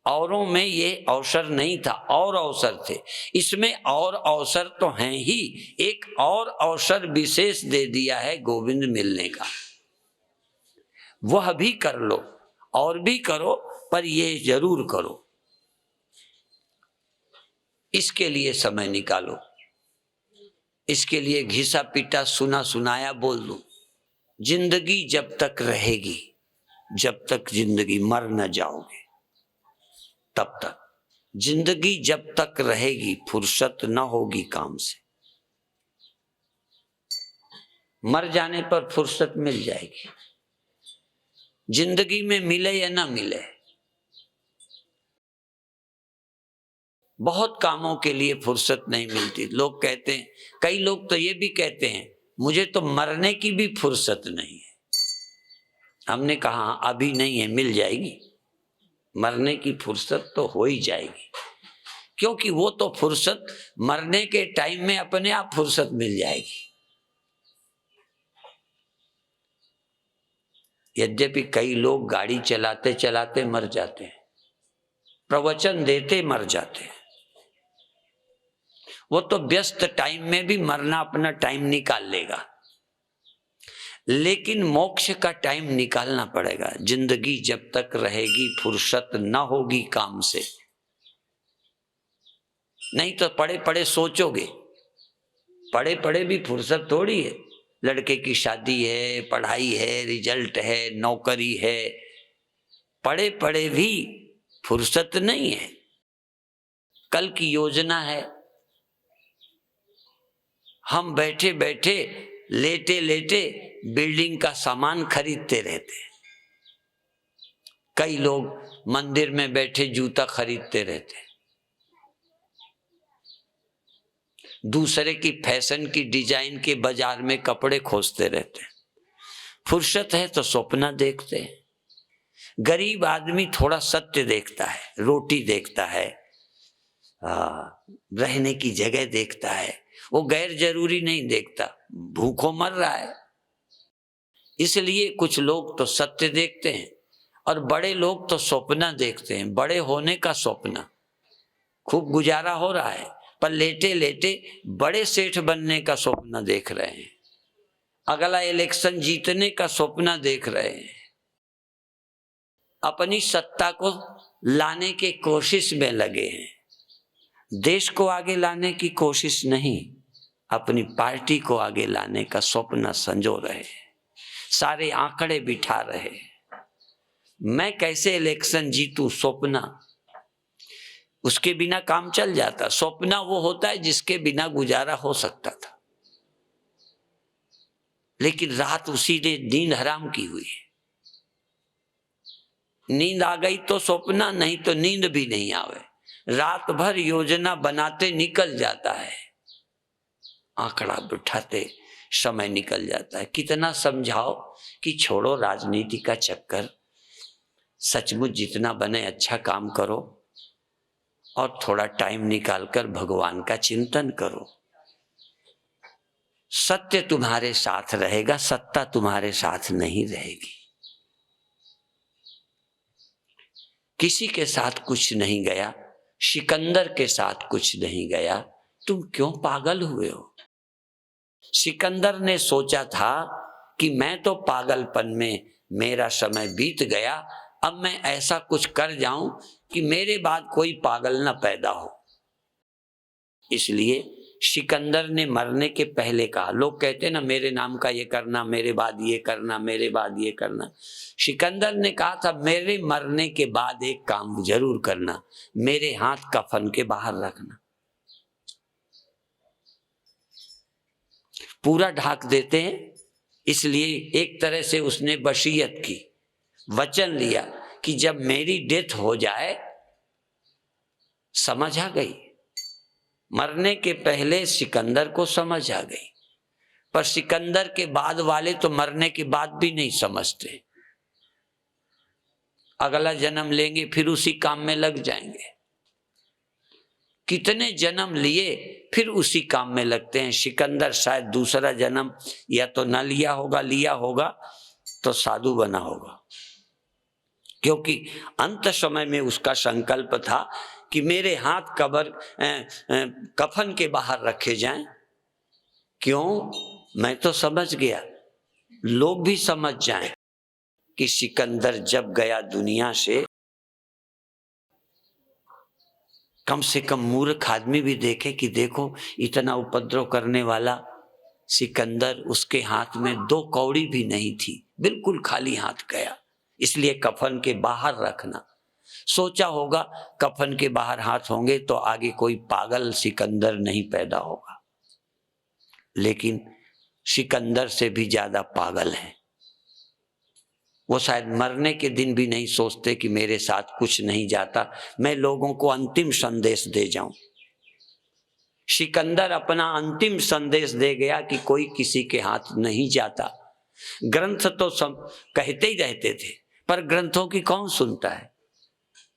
Speaker 1: औरों में ये अवसर नहीं था, और अवसर थे। इसमें और अवसर तो हैं ही, एक और अवसर विशेष दे दिया है गोविंद मिलने का, वह भी कर लो, और भी करो, पर ये जरूर करो। इसके लिए समय निकालो, इसके लिए घिसा पिटा सुना सुनाया बोल दो। जिंदगी जब तक रहेगी, जब तक जिंदगी मर न जाओगे तब तक, जिंदगी जब तक रहेगी फुर्सत न होगी काम से। मर जाने पर फुर्सत मिल जाएगी, जिंदगी में मिले या ना मिले। बहुत कामों के लिए फुर्सत नहीं मिलती। लोग कहते हैं, कई लोग तो ये भी कहते हैं मुझे तो मरने की भी फुर्सत नहीं है। हमने कहा अभी नहीं है, मिल जाएगी। मरने की फुर्सत तो हो ही जाएगी, क्योंकि वो तो फुर्सत मरने के टाइम में अपने आप फुर्सत मिल जाएगी। यद्यपि कई लोग गाड़ी चलाते चलाते मर जाते हैं, प्रवचन देते मर जाते हैं, वो तो व्यस्त टाइम में भी मरना अपना टाइम निकाल लेगा, लेकिन मोक्ष का टाइम निकालना पड़ेगा। जिंदगी जब तक रहेगी फुर्सत न होगी काम से, नहीं तो पड़े पड़े सोचोगे। पड़े पड़े भी फुर्सत थोड़ी है। लड़के की शादी है, पढ़ाई है, रिजल्ट है, नौकरी है, पड़े पड़े भी फुर्सत नहीं है। कल की योजना है, हम बैठे बैठे लेटे लेटे बिल्डिंग का सामान खरीदते रहते हैं। कई लोग मंदिर में बैठे जूता खरीदते रहते हैं, दूसरे की फैशन की डिजाइन के बाजार में कपड़े खोजते रहते हैं। फुर्सत है तो सपना देखते हैं। गरीब आदमी थोड़ा सत्य देखता है, रोटी देखता है, रहने की जगह देखता है, वो गैर जरूरी नहीं देखता, भूखों मर रहा है। इसलिए कुछ लोग तो सत्य देखते हैं और बड़े लोग तो सपना देखते हैं, बड़े होने का सपना। खूब गुजारा हो रहा है पर लेटे लेटे बड़े सेठ बनने का सपना देख रहे हैं, अगला इलेक्शन जीतने का सपना देख रहे हैं, अपनी सत्ता को लाने के कोशिश में लगे हैं। देश को आगे लाने की कोशिश नहीं, अपनी पार्टी को आगे लाने का सपना संजो रहे, सारे आंकड़े बिठा रहे। मैं कैसे इलेक्शन जीतूं, सपना, उसके बिना काम चल जाता। सपना वो होता है जिसके बिना गुजारा हो सकता था, लेकिन रात उसी ने नींद हराम की हुई है। नींद आ गई तो सपना, नहीं तो नींद भी नहीं आवे। रात भर योजना बनाते निकल जाता है, आंकड़ा बिठाते समय निकल जाता है। कितना समझाओ कि छोड़ो राजनीति का चक्कर, सचमुच जितना बने अच्छा काम करो और थोड़ा टाइम निकालकर भगवान का चिंतन करो। सत्य तुम्हारे साथ रहेगा, सत्ता तुम्हारे साथ नहीं रहेगी। किसी के साथ कुछ नहीं गया, सिकंदर के साथ कुछ नहीं गया, तुम क्यों पागल हुए हो? सिकंदर ने सोचा था कि मैं तो पागलपन में मेरा समय बीत गया, अब मैं ऐसा कुछ कर जाऊं कि मेरे बाद कोई पागल न पैदा हो। इसलिए सिकंदर ने मरने के पहले कहा, लोग कहते ना मेरे नाम का ये करना, मेरे बाद ये करना, मेरे बाद ये करना। सिकंदर ने कहा था मेरे मरने के बाद एक काम जरूर करना, मेरे हाथ कफन के बाहर रखना। पूरा ढाक देते हैं, इसलिए एक तरह से उसने वसीयत की, वचन लिया कि जब मेरी डेथ हो जाए, समझ आ गई। मरने के पहले सिकंदर को समझ आ गई, पर सिकंदर के बाद वाले तो मरने के बाद भी नहीं समझते। अगला जन्म लेंगे फिर उसी काम में लग जाएंगे। कितने जन्म लिए फिर उसी काम में लगते हैं। सिकंदर शायद दूसरा जन्म या तो न लिया होगा, लिया होगा तो साधु बना होगा, क्योंकि अंत समय में उसका संकल्प था कि मेरे हाथ कफन के बाहर रखे जाएं। क्यों? मैं तो समझ गया, लोग भी समझ जाएं कि सिकंदर जब गया दुनिया से, कम से कम मूर्ख आदमी भी देखे कि देखो इतना उपद्रव करने वाला सिकंदर, उसके हाथ में 2 कौड़ी भी नहीं थी, बिल्कुल खाली हाथ गया। इसलिए कफन के बाहर रखना। सोचा होगा कफन के बाहर हाथ होंगे तो आगे कोई पागल सिकंदर नहीं पैदा होगा, लेकिन सिकंदर से भी ज्यादा पागल है। वो शायद मरने के दिन भी नहीं सोचते कि मेरे साथ कुछ नहीं जाता, मैं लोगों को अंतिम संदेश दे जाऊं। सिकंदर अपना अंतिम संदेश दे गया कि कोई किसी के हाथ नहीं जाता। ग्रंथ तो सब कहते ही रहते थे, पर ग्रंथों की कौन सुनता है।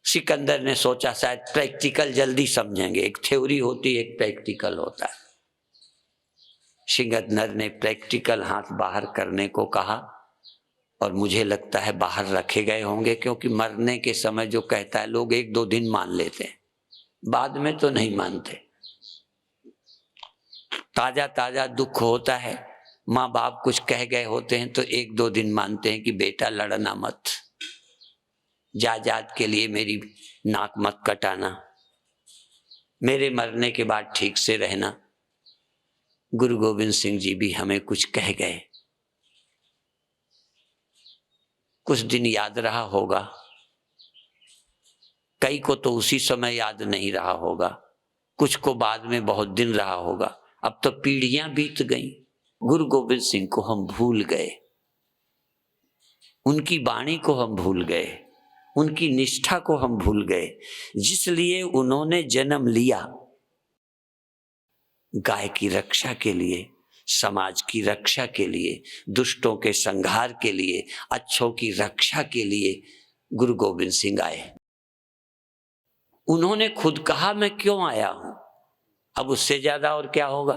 Speaker 1: सिकंदर ने सोचा शायद प्रैक्टिकल जल्दी समझेंगे, एक थ्योरी होती है, एक प्रैक्टिकल होता है। सिकंदर ने प्रैक्टिकल हाथ बाहर करने को कहा, और मुझे लगता है बाहर रखे गए होंगे, क्योंकि मरने के समय जो कहता है लोग 1-2 दिन मान लेते हैं, बाद में तो नहीं मानते। ताजा ताजा दुख होता है, माँ बाप कुछ कह गए होते हैं तो 1-2 दिन मानते हैं कि बेटा लड़ना मत, जायदाद के लिए मेरी नाक मत कटाना, मेरे मरने के बाद ठीक से रहना। गुरु गोविंद सिंह जी भी हमें कुछ कह गए, कुछ दिन याद रहा होगा, कई को तो उसी समय याद नहीं रहा होगा, कुछ को बाद में बहुत दिन रहा होगा। अब तो पीढ़ियां बीत गईं, गुरु गोविंद सिंह को हम भूल गए, उनकी वाणी को हम भूल गए, उनकी निष्ठा को हम भूल गए, जिसलिए उन्होंने जन्म लिया गाय की रक्षा के लिए, समाज की रक्षा के लिए, दुष्टों के संहार के लिए, अच्छों की रक्षा के लिए गुरु गोविंद सिंह आए। उन्होंने खुद कहा मैं क्यों आया हूं, अब उससे ज्यादा और क्या होगा।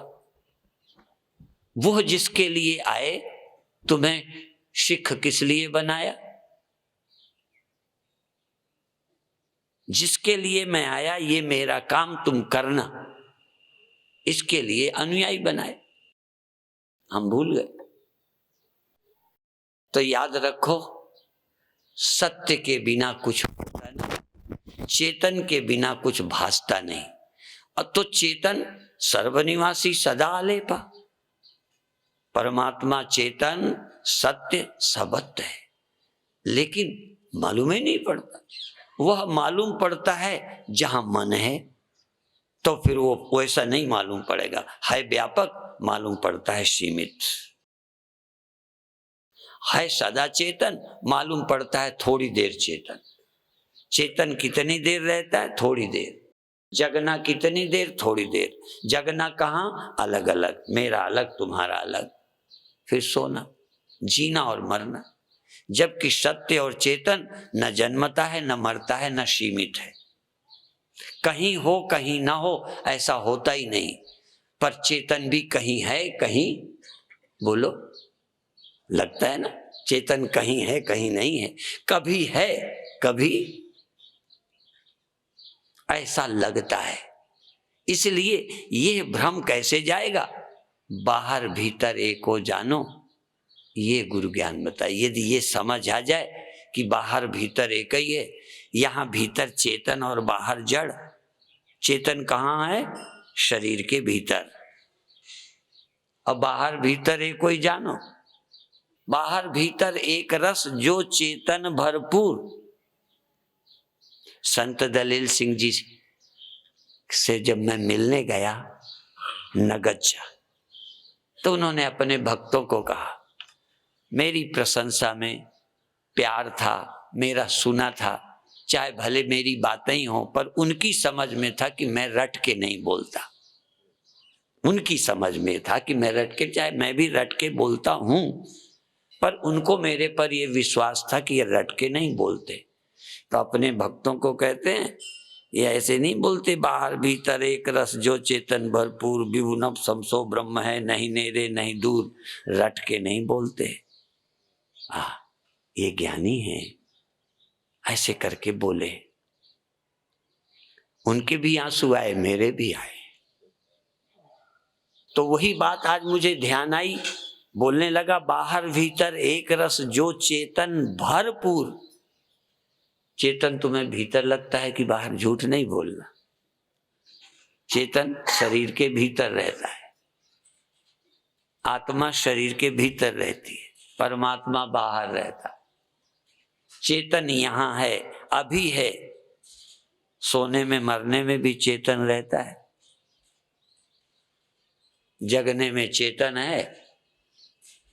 Speaker 1: वो जिसके लिए आए, तुम्हें सिख किस लिए बनाया, जिसके लिए मैं आया ये मेरा काम तुम करना, इसके लिए अनुयायी बनाए, हम भूल गए। तो याद रखो, सत्य के बिना कुछ होता नहीं, चेतन के बिना कुछ भासता नहीं। अब तो चेतन सर्वनिवासी सदा आलेपा, परमात्मा चेतन सत्य सबत्य है, लेकिन मालूम ही नहीं पड़ता। वह मालूम पड़ता है जहां मन है, तो फिर वो वैसा नहीं मालूम पड़ेगा, है व्यापक, मालूम पड़ता है सीमित। है सदा चेतन, मालूम पड़ता है थोड़ी देर चेतन। चेतन कितनी देर रहता है, थोड़ी देर। जगना कितनी देर, थोड़ी देर। जगना कहाँ, अलग अलग, मेरा अलग तुम्हारा अलग, फिर सोना, जीना और मरना। जबकि सत्य और चेतन न जन्मता है, न मरता है, न सीमित है। कहीं हो कहीं ना हो ऐसा होता ही नहीं, पर चेतन भी कहीं है कहीं, बोलो, लगता है ना, चेतन कहीं है कहीं नहीं है, कभी है कभी, ऐसा लगता है। इसलिए ये भ्रम कैसे जाएगा, बाहर भीतर एक हो जानो, ये गुरु ज्ञान बताए। यदि ये समझ आ जाए कि बाहर भीतर एक ही है, यहां भीतर चेतन और बाहर जड़। चेतन कहाँ है, शरीर के भीतर, अब बाहर भीतर एक ही जानो। बाहर भीतर एक रस जो चेतन भरपूर। संत दलील सिंह जी से जब मैं मिलने गया नगच्चा, तो उन्होंने अपने भक्तों को कहा, मेरी प्रशंसा में प्यार था, मेरा सुना था, चाहे भले मेरी बातें ही हों, पर उनकी समझ में था कि मैं रट के नहीं बोलता। उनकी समझ में था कि मैं रट के, चाहे मैं भी रट के बोलता हूं, पर उनको मेरे पर यह विश्वास था कि ये रट के नहीं बोलते। तो अपने भक्तों को कहते हैं, ये ऐसे नहीं बोलते, बाहर भीतर एक रस जो चेतन भरपूर, विभुनव समसो ब्रह्म है, नहीं नेरे नहीं दूर, रट के नहीं बोलते। ये ज्ञानी है, ऐसे करके बोले। उनके भी आंसू आए, मेरे भी आए। तो वही बात आज मुझे ध्यान आई, बोलने लगा, बाहर भीतर एक रस जो चेतन भरपूर। चेतन तुम्हें भीतर लगता है कि बाहर, झूठ नहीं बोलना। चेतन शरीर के भीतर रहता है, आत्मा शरीर के भीतर रहती है, परमात्मा बाहर रहता है। चेतन यहां है, अभी है, सोने में मरने में भी चेतन रहता है, जगने में चेतन है,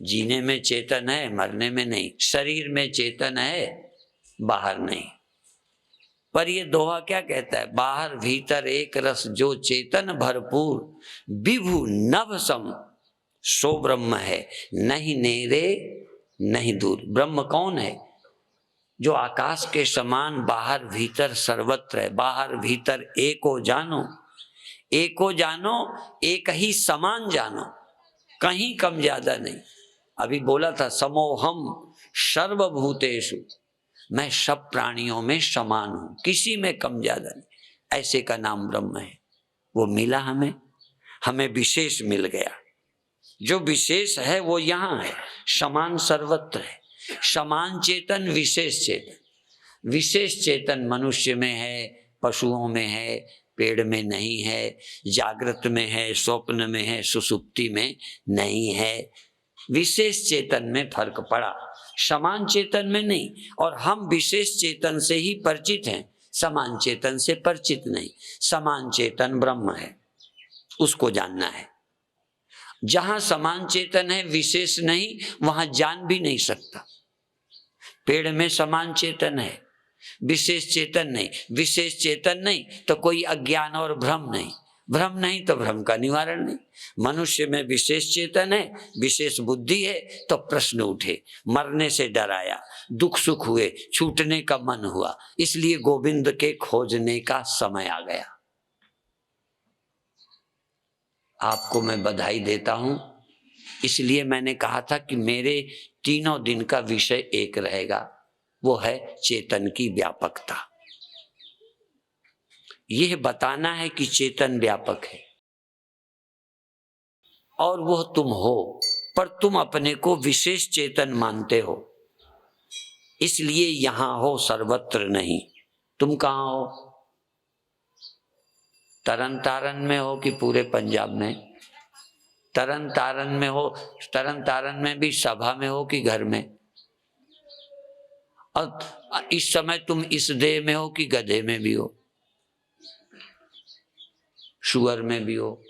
Speaker 1: जीने में चेतन है, मरने में नहीं। शरीर में चेतन है, बाहर नहीं। पर ये दोहा क्या कहता है? बाहर भीतर एक रस जो चेतन भरपूर, विभु नभ सम सो ब्रह्म है, नहीं नेरे नहीं दूर। ब्रह्म कौन है? जो आकाश के समान बाहर भीतर सर्वत्र है। बाहर भीतर एको जानो, एको जानो, एक ही समान जानो, कहीं कम ज्यादा नहीं। अभी बोला था समोहम सर्वभूतेषु, मैं सब प्राणियों में समान हूं, किसी में कम ज्यादा नहीं। ऐसे का नाम ब्रह्म है। वो मिला हमें, हमें विशेष मिल गया। जो विशेष है वो यहाँ है, समान सर्वत्र है। समान चेतन विशेष चेतन, विशेष चेतन मनुष्य में है, पशुओं में है, पेड़ में नहीं है, जागृत में है, स्वप्न में है, सुसुप्ति में नहीं है। विशेष चेतन में फर्क पड़ा, समान चेतन में नहीं। और हम विशेष चेतन से ही परिचित हैं, समान चेतन से परिचित नहीं। समान चेतन ब्रह्म है, उसको जानना है। जहां समान चेतन है, विशेष नहीं, वहां जान भी नहीं सकता। पेड़ में समान चेतन है, विशेष चेतन नहीं। विशेष चेतन नहीं तो कोई अज्ञान और भ्रम नहीं, भ्रम नहीं तो भ्रम का निवारण नहीं। मनुष्य में विशेष चेतन है, विशेष बुद्धि है, तो प्रश्न उठे, मरने से डराया, दुख सुख हुए, छूटने का मन हुआ, इसलिए गोविंद के खोजने का समय आ गया। आपको मैं बधाई देता हूं। इसलिए मैंने कहा था कि मेरे तीनों दिन का विषय एक रहेगा, वो है चेतन की व्यापकता। यह बताना है कि चेतन व्यापक है और वो तुम हो, पर तुम अपने को विशेष चेतन मानते हो, इसलिए यहां हो, सर्वत्र नहीं। तुम कहां हो? तरन तारन में हो कि पूरे पंजाब में? तरन तारन में हो, तरन तारन में भी सभा में हो कि घर में? और इस समय तुम इस देह में हो कि गधे में भी हो, शुअर में भी हो,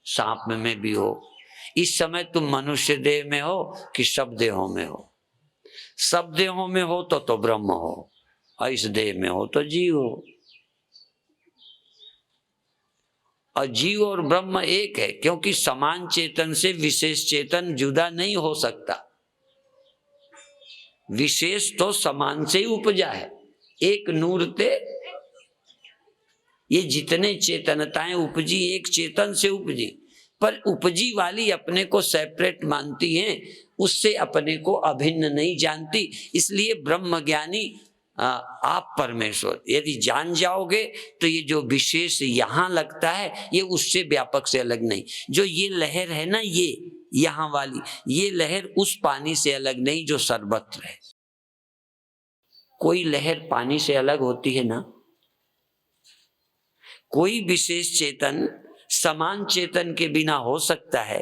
Speaker 1: सांप में भी हो? इस समय तुम मनुष्य देह में हो कि सब देहों में हो? सब देहों में हो तो ब्रह्म हो, और इस देह में हो तो जीव हो। और जीव और ब्रह्म एक है, क्योंकि समान चेतन से विशेष चेतन जुदा नहीं हो सकता। विशेष तो समान से ही उपजा है, एक नूर ते। ये जितने चेतनताएं उपजी एक चेतन से उपजी, पर उपजी वाली अपने को सेपरेट मानती हैं, उससे अपने को अभिन्न नहीं जानती। इसलिए ब्रह्म ज्ञानी आप परमेश्वर यदि जान जाओगे तो ये जो विशेष यहां लगता है ये उससे व्यापक से अलग नहीं। जो ये लहर है ना, ये यहां वाली ये लहर उस पानी से अलग नहीं जो सर्वत्र है। कोई लहर पानी से अलग होती है ना? कोई विशेष चेतन समान चेतन के बिना हो सकता है?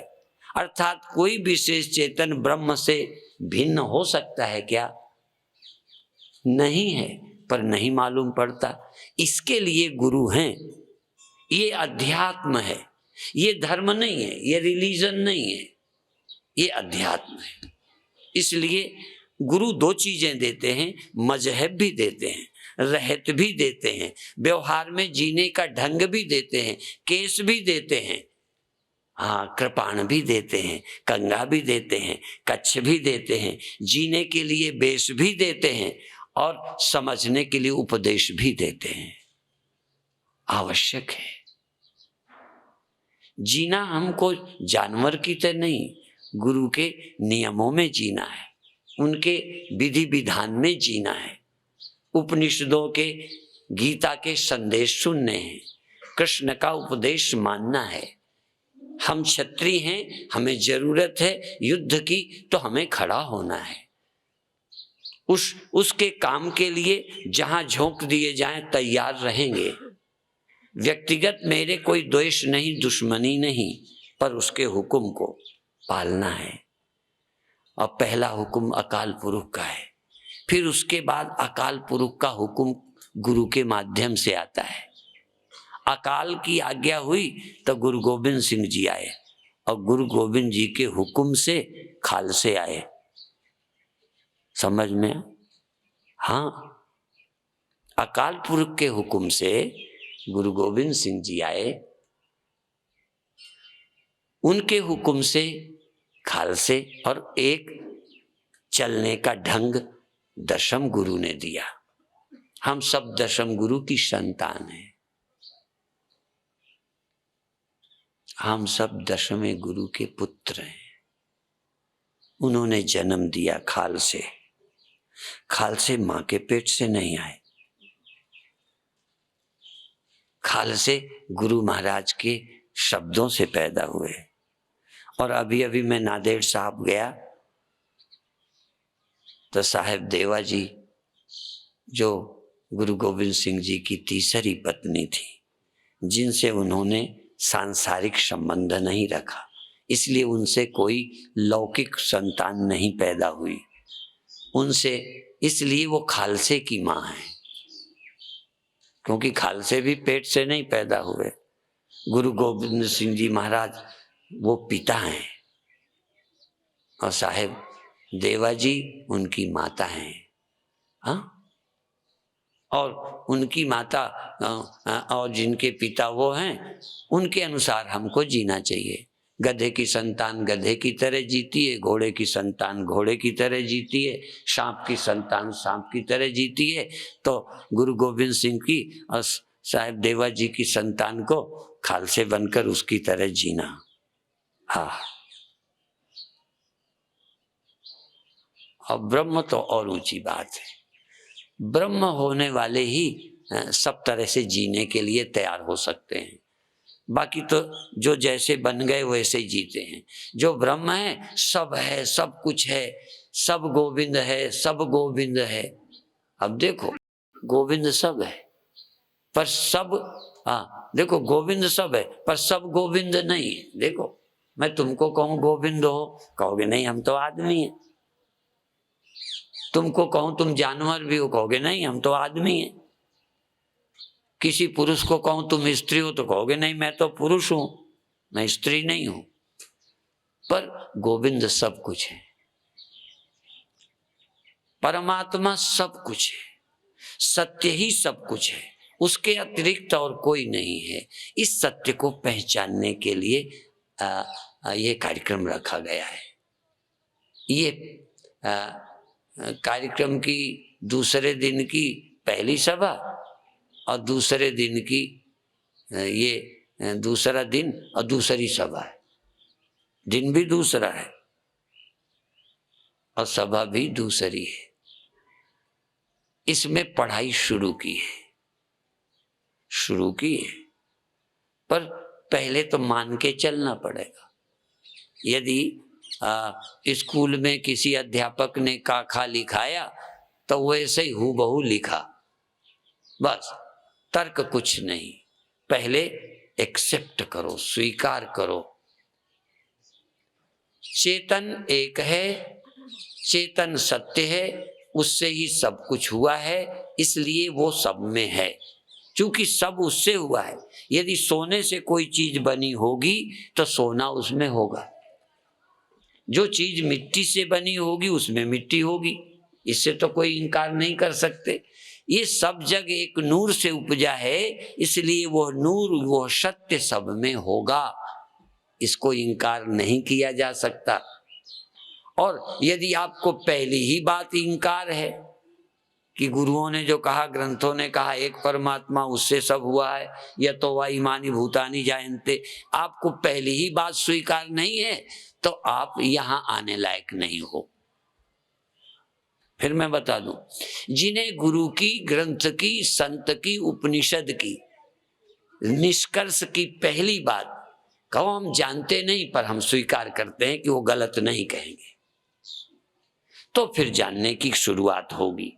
Speaker 1: अर्थात कोई विशेष चेतन ब्रह्म से भिन्न हो सकता है क्या? नहीं है, पर नहीं मालूम पड़ता। इसके लिए गुरु हैं। ये अध्यात्म है, ये धर्म नहीं है, ये रिलीजन नहीं है, ये अध्यात्म है। इसलिए गुरु दो चीजें देते हैं, मजहब भी देते हैं, रहत भी देते हैं, व्यवहार में जीने का ढंग भी देते हैं, केस भी देते हैं, हाँ कृपाण भी देते हैं, कंगा भी देते हैं, कच्छ भी देते हैं, जीने के लिए वेश भी देते हैं, और समझने के लिए उपदेश भी देते हैं। आवश्यक है जीना, हमको जानवर की तरह नहीं, गुरु के नियमों में जीना है, उनके विधि विधान में जीना है, उपनिषदों के गीता के संदेश सुनने हैं, कृष्ण का उपदेश मानना है। हम क्षत्रिय हैं, हमें जरूरत है युद्ध की, तो हमें खड़ा होना है। उसके काम के लिए जहां झोंक दिए जाएं तैयार रहेंगे। व्यक्तिगत मेरे कोई द्वेष नहीं, दुश्मनी नहीं, पर उसके हुक्म को पालना है। और पहला हुक्म अकाल पुरुष का है, फिर उसके बाद अकाल पुरुष का हुक्म गुरु के माध्यम से आता है। अकाल की आज्ञा हुई तो गुरु गोविंद सिंह जी आए, और गुरु गोविंद जी के हुक्म से खालसे आए। समझ में? हाँ, अकाल पुरख के हुक्म से गुरु गोविंद सिंह जी आए, उनके हुक्म से खालसे और एक चलने का ढंग दशम गुरु ने दिया। हम सब दशम गुरु की संतान हैं, हम सब दशमें गुरु के पुत्र हैं। उन्होंने जन्म दिया खालसे, खालसे मां के पेट से नहीं आए, खालसे गुरु महाराज के शब्दों से पैदा हुए। और अभी अभी मैं नांदेड़ साहब गया तो साहेब देवा जी, जो गुरु गोविंद सिंह जी की तीसरी पत्नी थी, जिनसे उन्होंने सांसारिक संबंध नहीं रखा, इसलिए उनसे कोई लौकिक संतान नहीं पैदा हुई, उनसे इसलिए वो खालसे की मां है, क्योंकि खालसे भी पेट से नहीं पैदा हुए। गुरु गोविंद सिंह जी महाराज वो पिता हैं और साहेब देवा जी उनकी माता हैं। हाँ, और उनकी माता और जिनके पिता वो हैं, उनके अनुसार हमको जीना चाहिए। गधे की संतान गधे की तरह जीती है, घोड़े की संतान घोड़े की तरह जीती है, सांप की संतान सांप की तरह जीती है। तो गुरु गोविंद सिंह की और साहेब देवा जी की संतान को खालसे बनकर उसकी तरह जीना। हाँ, और ब्रह्म तो और ऊंची बात है। ब्रह्म होने वाले ही सब तरह से जीने के लिए तैयार हो सकते हैं, बाकी तो जो जैसे बन गए वैसे ही जीते हैं। जो ब्रह्म है सब कुछ है, सब गोविंद है, सब गोविंद है। अब देखो गोविंद सब है पर सब, हाँ देखो गोविंद सब है पर सब गोविंद नहीं है। देखो मैं तुमको कहूं गोविंद हो, कहोगे नहीं हम तो आदमी हैं। तुमको कहूं तुम जानवर भी हो, कहोगे नहीं हम तो आदमी हैं। किसी पुरुष को कहूं तुम स्त्री हो तो कहोगे नहीं मैं तो पुरुष हूं, मैं स्त्री नहीं हूं। पर गोविंद सब कुछ है, परमात्मा सब कुछ है, सत्य ही सब कुछ है, उसके अतिरिक्त और कोई नहीं है। इस सत्य को पहचानने के लिए ये कार्यक्रम रखा गया है। ये कार्यक्रम की दूसरे दिन की पहली सभा और दूसरे दिन की ये दूसरा दिन और दूसरी सभा है। दिन भी दूसरा है और सभा भी दूसरी है। इसमें पढ़ाई शुरू की है, पर पहले तो मान के चलना पड़ेगा। यदि स्कूल में किसी अध्यापक ने का खा लिखाया तो वैसे ही हूबहू लिखा, बस तर्क कुछ नहीं। पहले एक्सेप्ट करो, स्वीकार करो। चेतन एक है, चेतन सत्य है, उससे ही सब कुछ हुआ है, इसलिए वो सब में है। क्योंकि सब उससे हुआ है। यदि सोने से कोई चीज बनी होगी तो सोना उसमें होगा, जो चीज मिट्टी से बनी होगी उसमें मिट्टी होगी, इससे तो कोई इनकार नहीं कर सकते। ये सब जग एक नूर से उपजा है, इसलिए वो नूर वो सत्य सब में होगा, इसको इनकार नहीं किया जा सकता। और यदि आपको पहली ही बात इनकार है कि गुरुओं ने जो कहा, ग्रंथों ने कहा एक परमात्मा उससे सब हुआ है, या तो वह इमानी भूतानी जायन्ते, आपको पहली ही बात स्वीकार नहीं है तो आप यहां आने लायक नहीं हो। फिर मैं बता दूं, जिन्हें गुरु की, ग्रंथ की, संत की, उपनिषद की, निष्कर्ष की पहली बात कहो हम जानते नहीं पर हम स्वीकार करते हैं कि वो गलत नहीं कहेंगे, तो फिर जानने की शुरुआत होगी।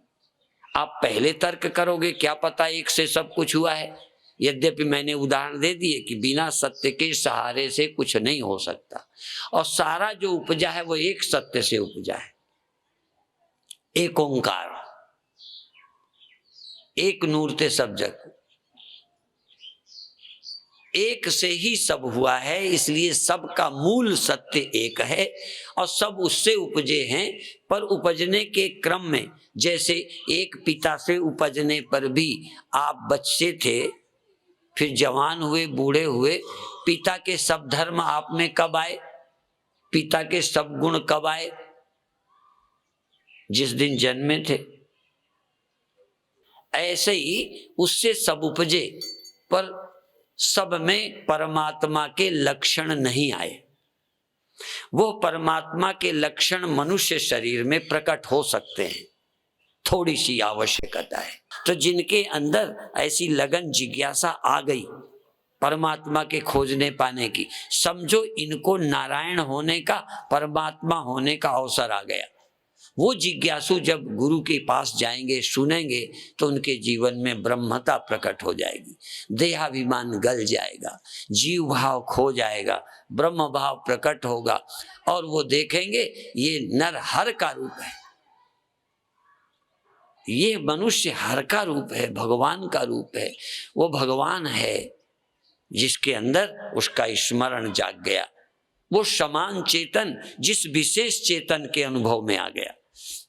Speaker 1: आप पहले तर्क करोगे, क्या पता एक से सब कुछ हुआ है। यद्यपि मैंने उदाहरण दे दिए कि बिना सत्य के सहारे से कुछ नहीं हो सकता, और सारा जो उपजा है वो एक सत्य से उपजा है, एक ओंकार, एक नूर थे सब जग, एक से ही सब हुआ है, इसलिए सबका मूल सत्य एक है और सब उससे उपजे हैं। पर उपजने के क्रम में, जैसे एक पिता से उपजने पर भी आप बच्चे थे, फिर जवान हुए, बूढ़े हुए, पिता के सब धर्म आप में कब आए, पिता के सब गुण कब आए? जिस दिन जन्मे थे। ऐसे ही उससे सब उपजे, पर सब में परमात्मा के लक्षण नहीं आए। वो परमात्मा के लक्षण मनुष्य शरीर में प्रकट हो सकते हैं, थोड़ी सी आवश्यकता है। तो जिनके अंदर ऐसी लगन जिज्ञासा आ गई परमात्मा के खोजने पाने की, समझो इनको नारायण होने का, परमात्मा होने का अवसर आ गया। वो जिज्ञासु जब गुरु के पास जाएंगे, सुनेंगे, तो उनके जीवन में ब्रह्मता प्रकट हो जाएगी, देहाभिमान गल जाएगा, जीव भाव खो जाएगा, ब्रह्म भाव प्रकट होगा और वो देखेंगे ये नर हर का रूप है, ये मनुष्य हर का रूप है, भगवान का रूप है। वो भगवान है जिसके अंदर उसका स्मरण जाग गया, वो समान चेतन जिस विशेष चेतन के अनुभव में आ गया।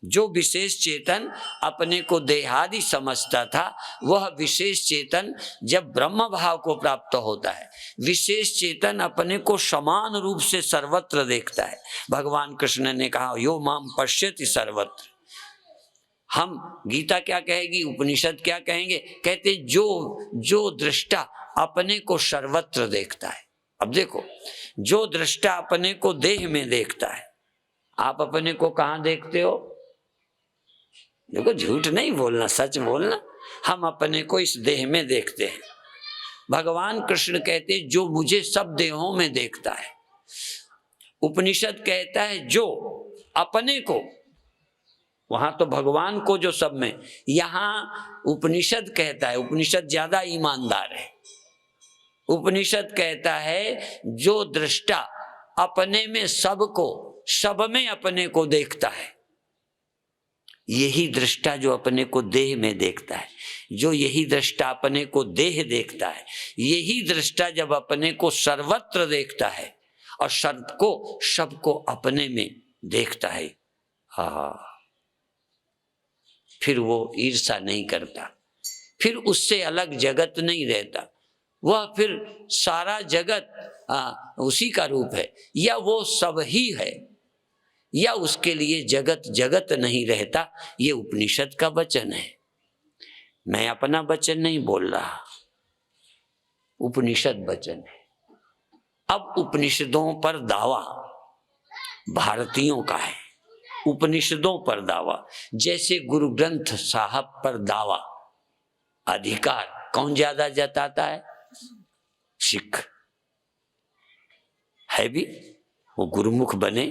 Speaker 1: जो विशेष चेतन अपने को देहादि समझता था, वह विशेष चेतन जब ब्रह्म भाव को प्राप्त होता है, विशेष चेतन अपने को समान रूप से सर्वत्र देखता है। भगवान कृष्ण ने कहा यो माम पश्यति सर्वत्र। हम गीता क्या कहेगी, उपनिषद क्या कहेंगे? कहते जो दृष्टा अपने को सर्वत्र देखता है। अब देखो, जो दृष्टा अपने को देह में देखता है, आप अपने को कहाँ देखते हो? देखो, झूठ नहीं बोलना, सच बोलना। हम अपने को इस देह में देखते हैं। भगवान कृष्ण कहते जो मुझे सब देहों में देखता है। उपनिषद कहता है जो अपने को, वहां तो भगवान को जो सब में, यहां उपनिषद कहता है, उपनिषद ज्यादा ईमानदार है। उपनिषद कहता है जो दृष्टा अपने में सबको, सब में अपने को देखता है, यही दृष्टा जो अपने को देह में देखता है, जो यही दृष्टा अपने को देह देखता है, यही दृष्टा जब अपने को सर्वत्र देखता है और सबको अपने में देखता है, फिर वो ईर्षा नहीं करता, फिर उससे अलग जगत नहीं रहता। वह फिर सारा जगत उसी का रूप है, या वो सब ही है, या उसके लिए जगत जगत नहीं रहता। ये उपनिषद का वचन है, मैं अपना वचन नहीं बोल रहा, उपनिषद वचन है। अब उपनिषदों पर दावा भारतीयों का है, उपनिषदों पर दावा, जैसे गुरु ग्रंथ साहब पर दावा, अधिकार कौन ज्यादा जताता है? सिख है भी, वो गुरुमुख बने,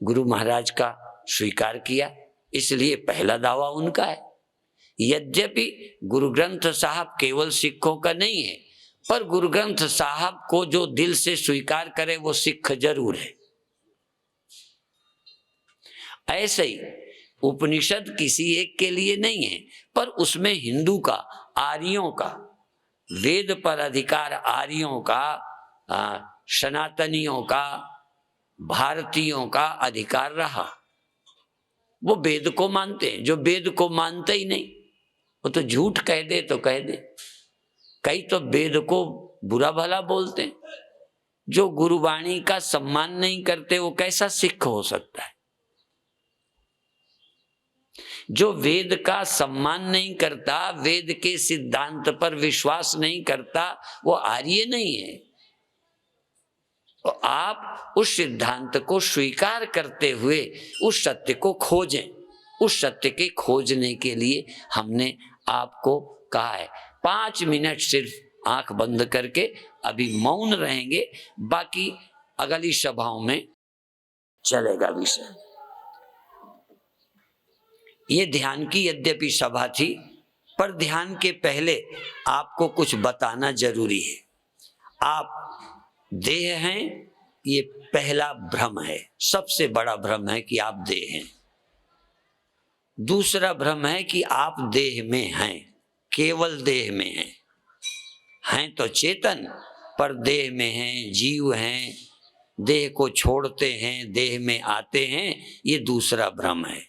Speaker 1: गुरु महाराज का स्वीकार किया, इसलिए पहला दावा उनका है। यद्यपि गुरु ग्रंथ साहब केवल सिखों का नहीं है, पर गुरु ग्रंथ साहब को जो दिल से स्वीकार करे वो सिख जरूर है। ऐसे ही उपनिषद किसी एक के लिए नहीं है, पर उसमें हिंदू का, आर्यों का, वेद पर अधिकार आर्यों का, सनातनियों का, भारतीयों का अधिकार रहा। वो वेद को मानते हैं, जो वेद को मानते ही नहीं वो तो झूठ कह दे तो कह दे। कई तो वेद को बुरा भला बोलते हैं। जो गुरुवाणी का सम्मान नहीं करते वो कैसा सिख हो सकता है? जो वेद का सम्मान नहीं करता, वेद के सिद्धांत पर विश्वास नहीं करता, वो आर्य नहीं है। तो आप उस सिद्धांत को स्वीकार करते हुए उस सत्य को खोजें। उस सत्य के खोजने के लिए हमने आपको कहा है 5 मिनट सिर्फ आंख बंद करके अभी मौन रहेंगे, बाकी अगली सभाओं में चलेगा विषय। ये ध्यान की यद्यपि सभा थी, पर ध्यान के पहले आपको कुछ बताना जरूरी है। आप देह हैं, ये पहला भ्रम है, सबसे बड़ा भ्रम है कि आप देह हैं। दूसरा भ्रम है कि आप देह में हैं, केवल देह में हैं तो चेतन, पर देह में हैं, जीव हैं, देह को छोड़ते हैं, देह में आते हैं, ये दूसरा भ्रम है।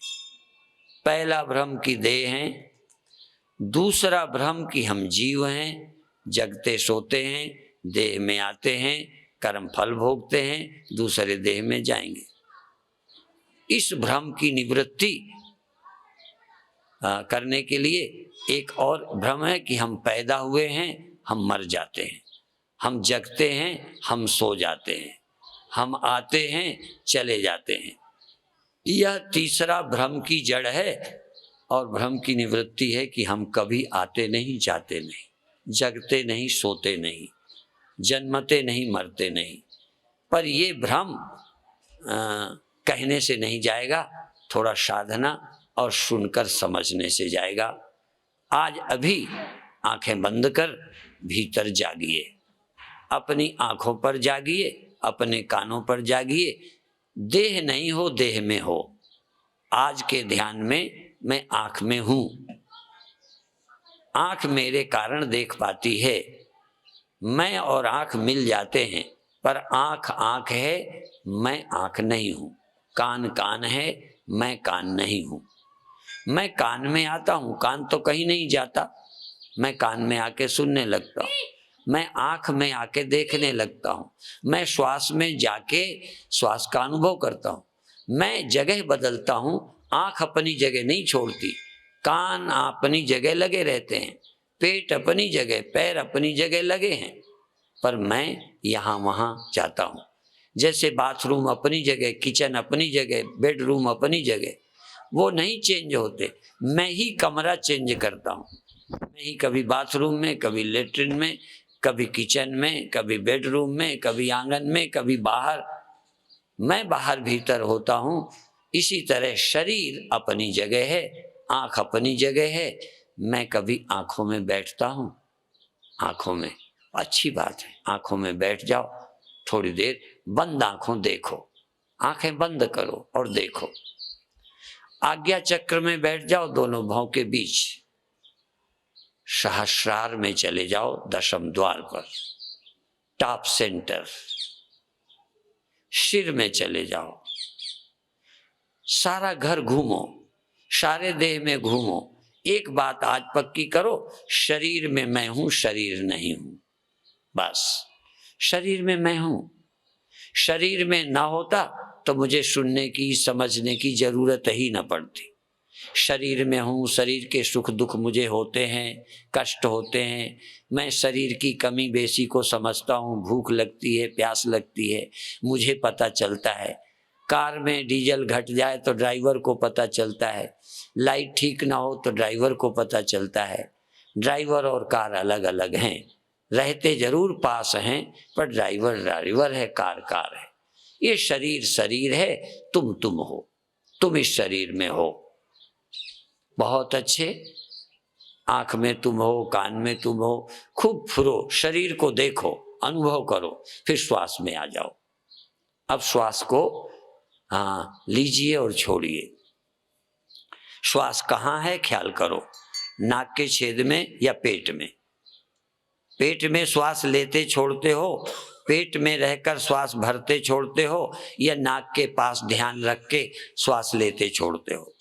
Speaker 1: पहला भ्रम की देह है, दूसरा भ्रम की हम जीव हैं, जगते सोते हैं, देह में आते हैं, कर्म फल भोगते हैं, दूसरे देह में जाएंगे। इस भ्रम की निवृत्ति करने के लिए एक और भ्रम है कि हम पैदा हुए हैं, हम मर जाते हैं, हम जगते हैं, हम सो जाते हैं, हम आते हैं, चले जाते हैं। यह तीसरा भ्रम की जड़ है। और भ्रम की निवृत्ति है कि हम कभी आते नहीं, जाते नहीं, जगते नहीं, सोते नहीं, जन्मते नहीं, मरते नहीं। पर ये भ्रम कहने से नहीं जाएगा, थोड़ा साधना और सुनकर समझने से जाएगा। आज अभी आंखें बंद कर भीतर जागिए, अपनी आंखों पर जागिए, अपने कानों पर जागिए। देह नहीं हो, देह में हो। आज के ध्यान में मैं आंख में हूं, आंख मेरे कारण देख पाती है। मैं और आंख मिल जाते हैं, पर आंख आंख है, मैं आंख नहीं हूं। कान कान है, मैं कान नहीं हूं। मैं कान में आता हूं, कान तो कहीं नहीं जाता। मैं कान में आके सुनने लगता हूं, मैं आंख में आके देखने लगता हूं, मैं श्वास में जाके श्वास का अनुभव करता हूं। मैं जगह बदलता हूं, आंख अपनी जगह नहीं छोड़ती। कान अपनी जगह लगे रहते हैं, पेट अपनी जगह, पैर अपनी जगह लगे हैं, पर मैं यहाँ वहाँ जाता हूँ। जैसे बाथरूम अपनी जगह, किचन अपनी जगह, बेडरूम अपनी जगह, वो नहीं चेंज होते। मैं ही कमरा चेंज करता हूँ। मैं ही कभी बाथरूम में, कभी लेटरिन में, कभी किचन में, कभी बेडरूम में, कभी आंगन में, कभी बाहर। मैं बाहर भीतर होता हूँ। इसी तरह शरीर अपनी जगह है, आंख अपनी जगह है। मैं कभी आंखों में बैठता हूँ, आंखों में, अच्छी बात है, आंखों में बैठ जाओ, थोड़ी देर बंद आंखों देखो, आंखें बंद करो और देखो। आज्ञा चक्र में बैठ जाओ, दोनों भाव के बीच। सहस्रार में चले जाओ, दशम द्वार पर, टॉप सेंटर। सिर में चले जाओ, सारा घर घूमो, सारे देह में घूमो। एक बात आज पक्की करो, शरीर में मैं हूं, शरीर नहीं हूं। बस शरीर में मैं हूं। शरीर में ना होता तो मुझे सुनने की, समझने की जरूरत ही न पड़ती। शरीर में हूं, शरीर के सुख दुख मुझे होते हैं, कष्ट होते हैं। मैं शरीर की कमी बेसी को समझता हूं। भूख लगती है, प्यास लगती है, मुझे पता चलता है। कार में डीजल घट जाए तो ड्राइवर को पता चलता है। लाइट ठीक ना हो तो ड्राइवर को पता चलता है। ड्राइवर और कार अलग अलग हैं, रहते जरूर पास हैं, पर ड्राइवर ड्राइवर है, कार कार है। ये शरीर शरीर है, तुम हो, तुम इस शरीर में हो। बहुत अच्छे। आंख में तुम हो, कान में तुम हो, खूब फुरो, शरीर को देखो, अनुभव करो, फिर श्वास में आ जाओ। अब श्वास को लीजिए और छोड़िए। श्वास कहाँ है ख्याल करो, नाक के छेद में या पेट में। पेट में श्वास लेते छोड़ते हो, पेट में रहकर श्वास भरते छोड़ते हो, या नाक के पास ध्यान रख के श्वास लेते छोड़ते हो।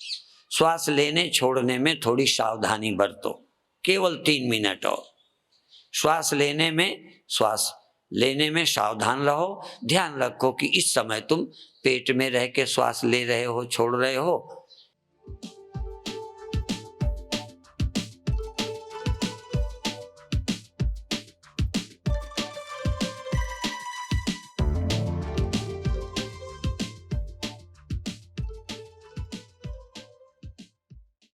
Speaker 1: श्वास लेने छोड़ने में थोड़ी सावधानी बरतो, केवल 3 मिनट और। श्वास लेने में सावधान रहो। ध्यान रखो कि इस समय तुम पेट में रह के श्वास ले रहे हो, छोड़ रहे हो।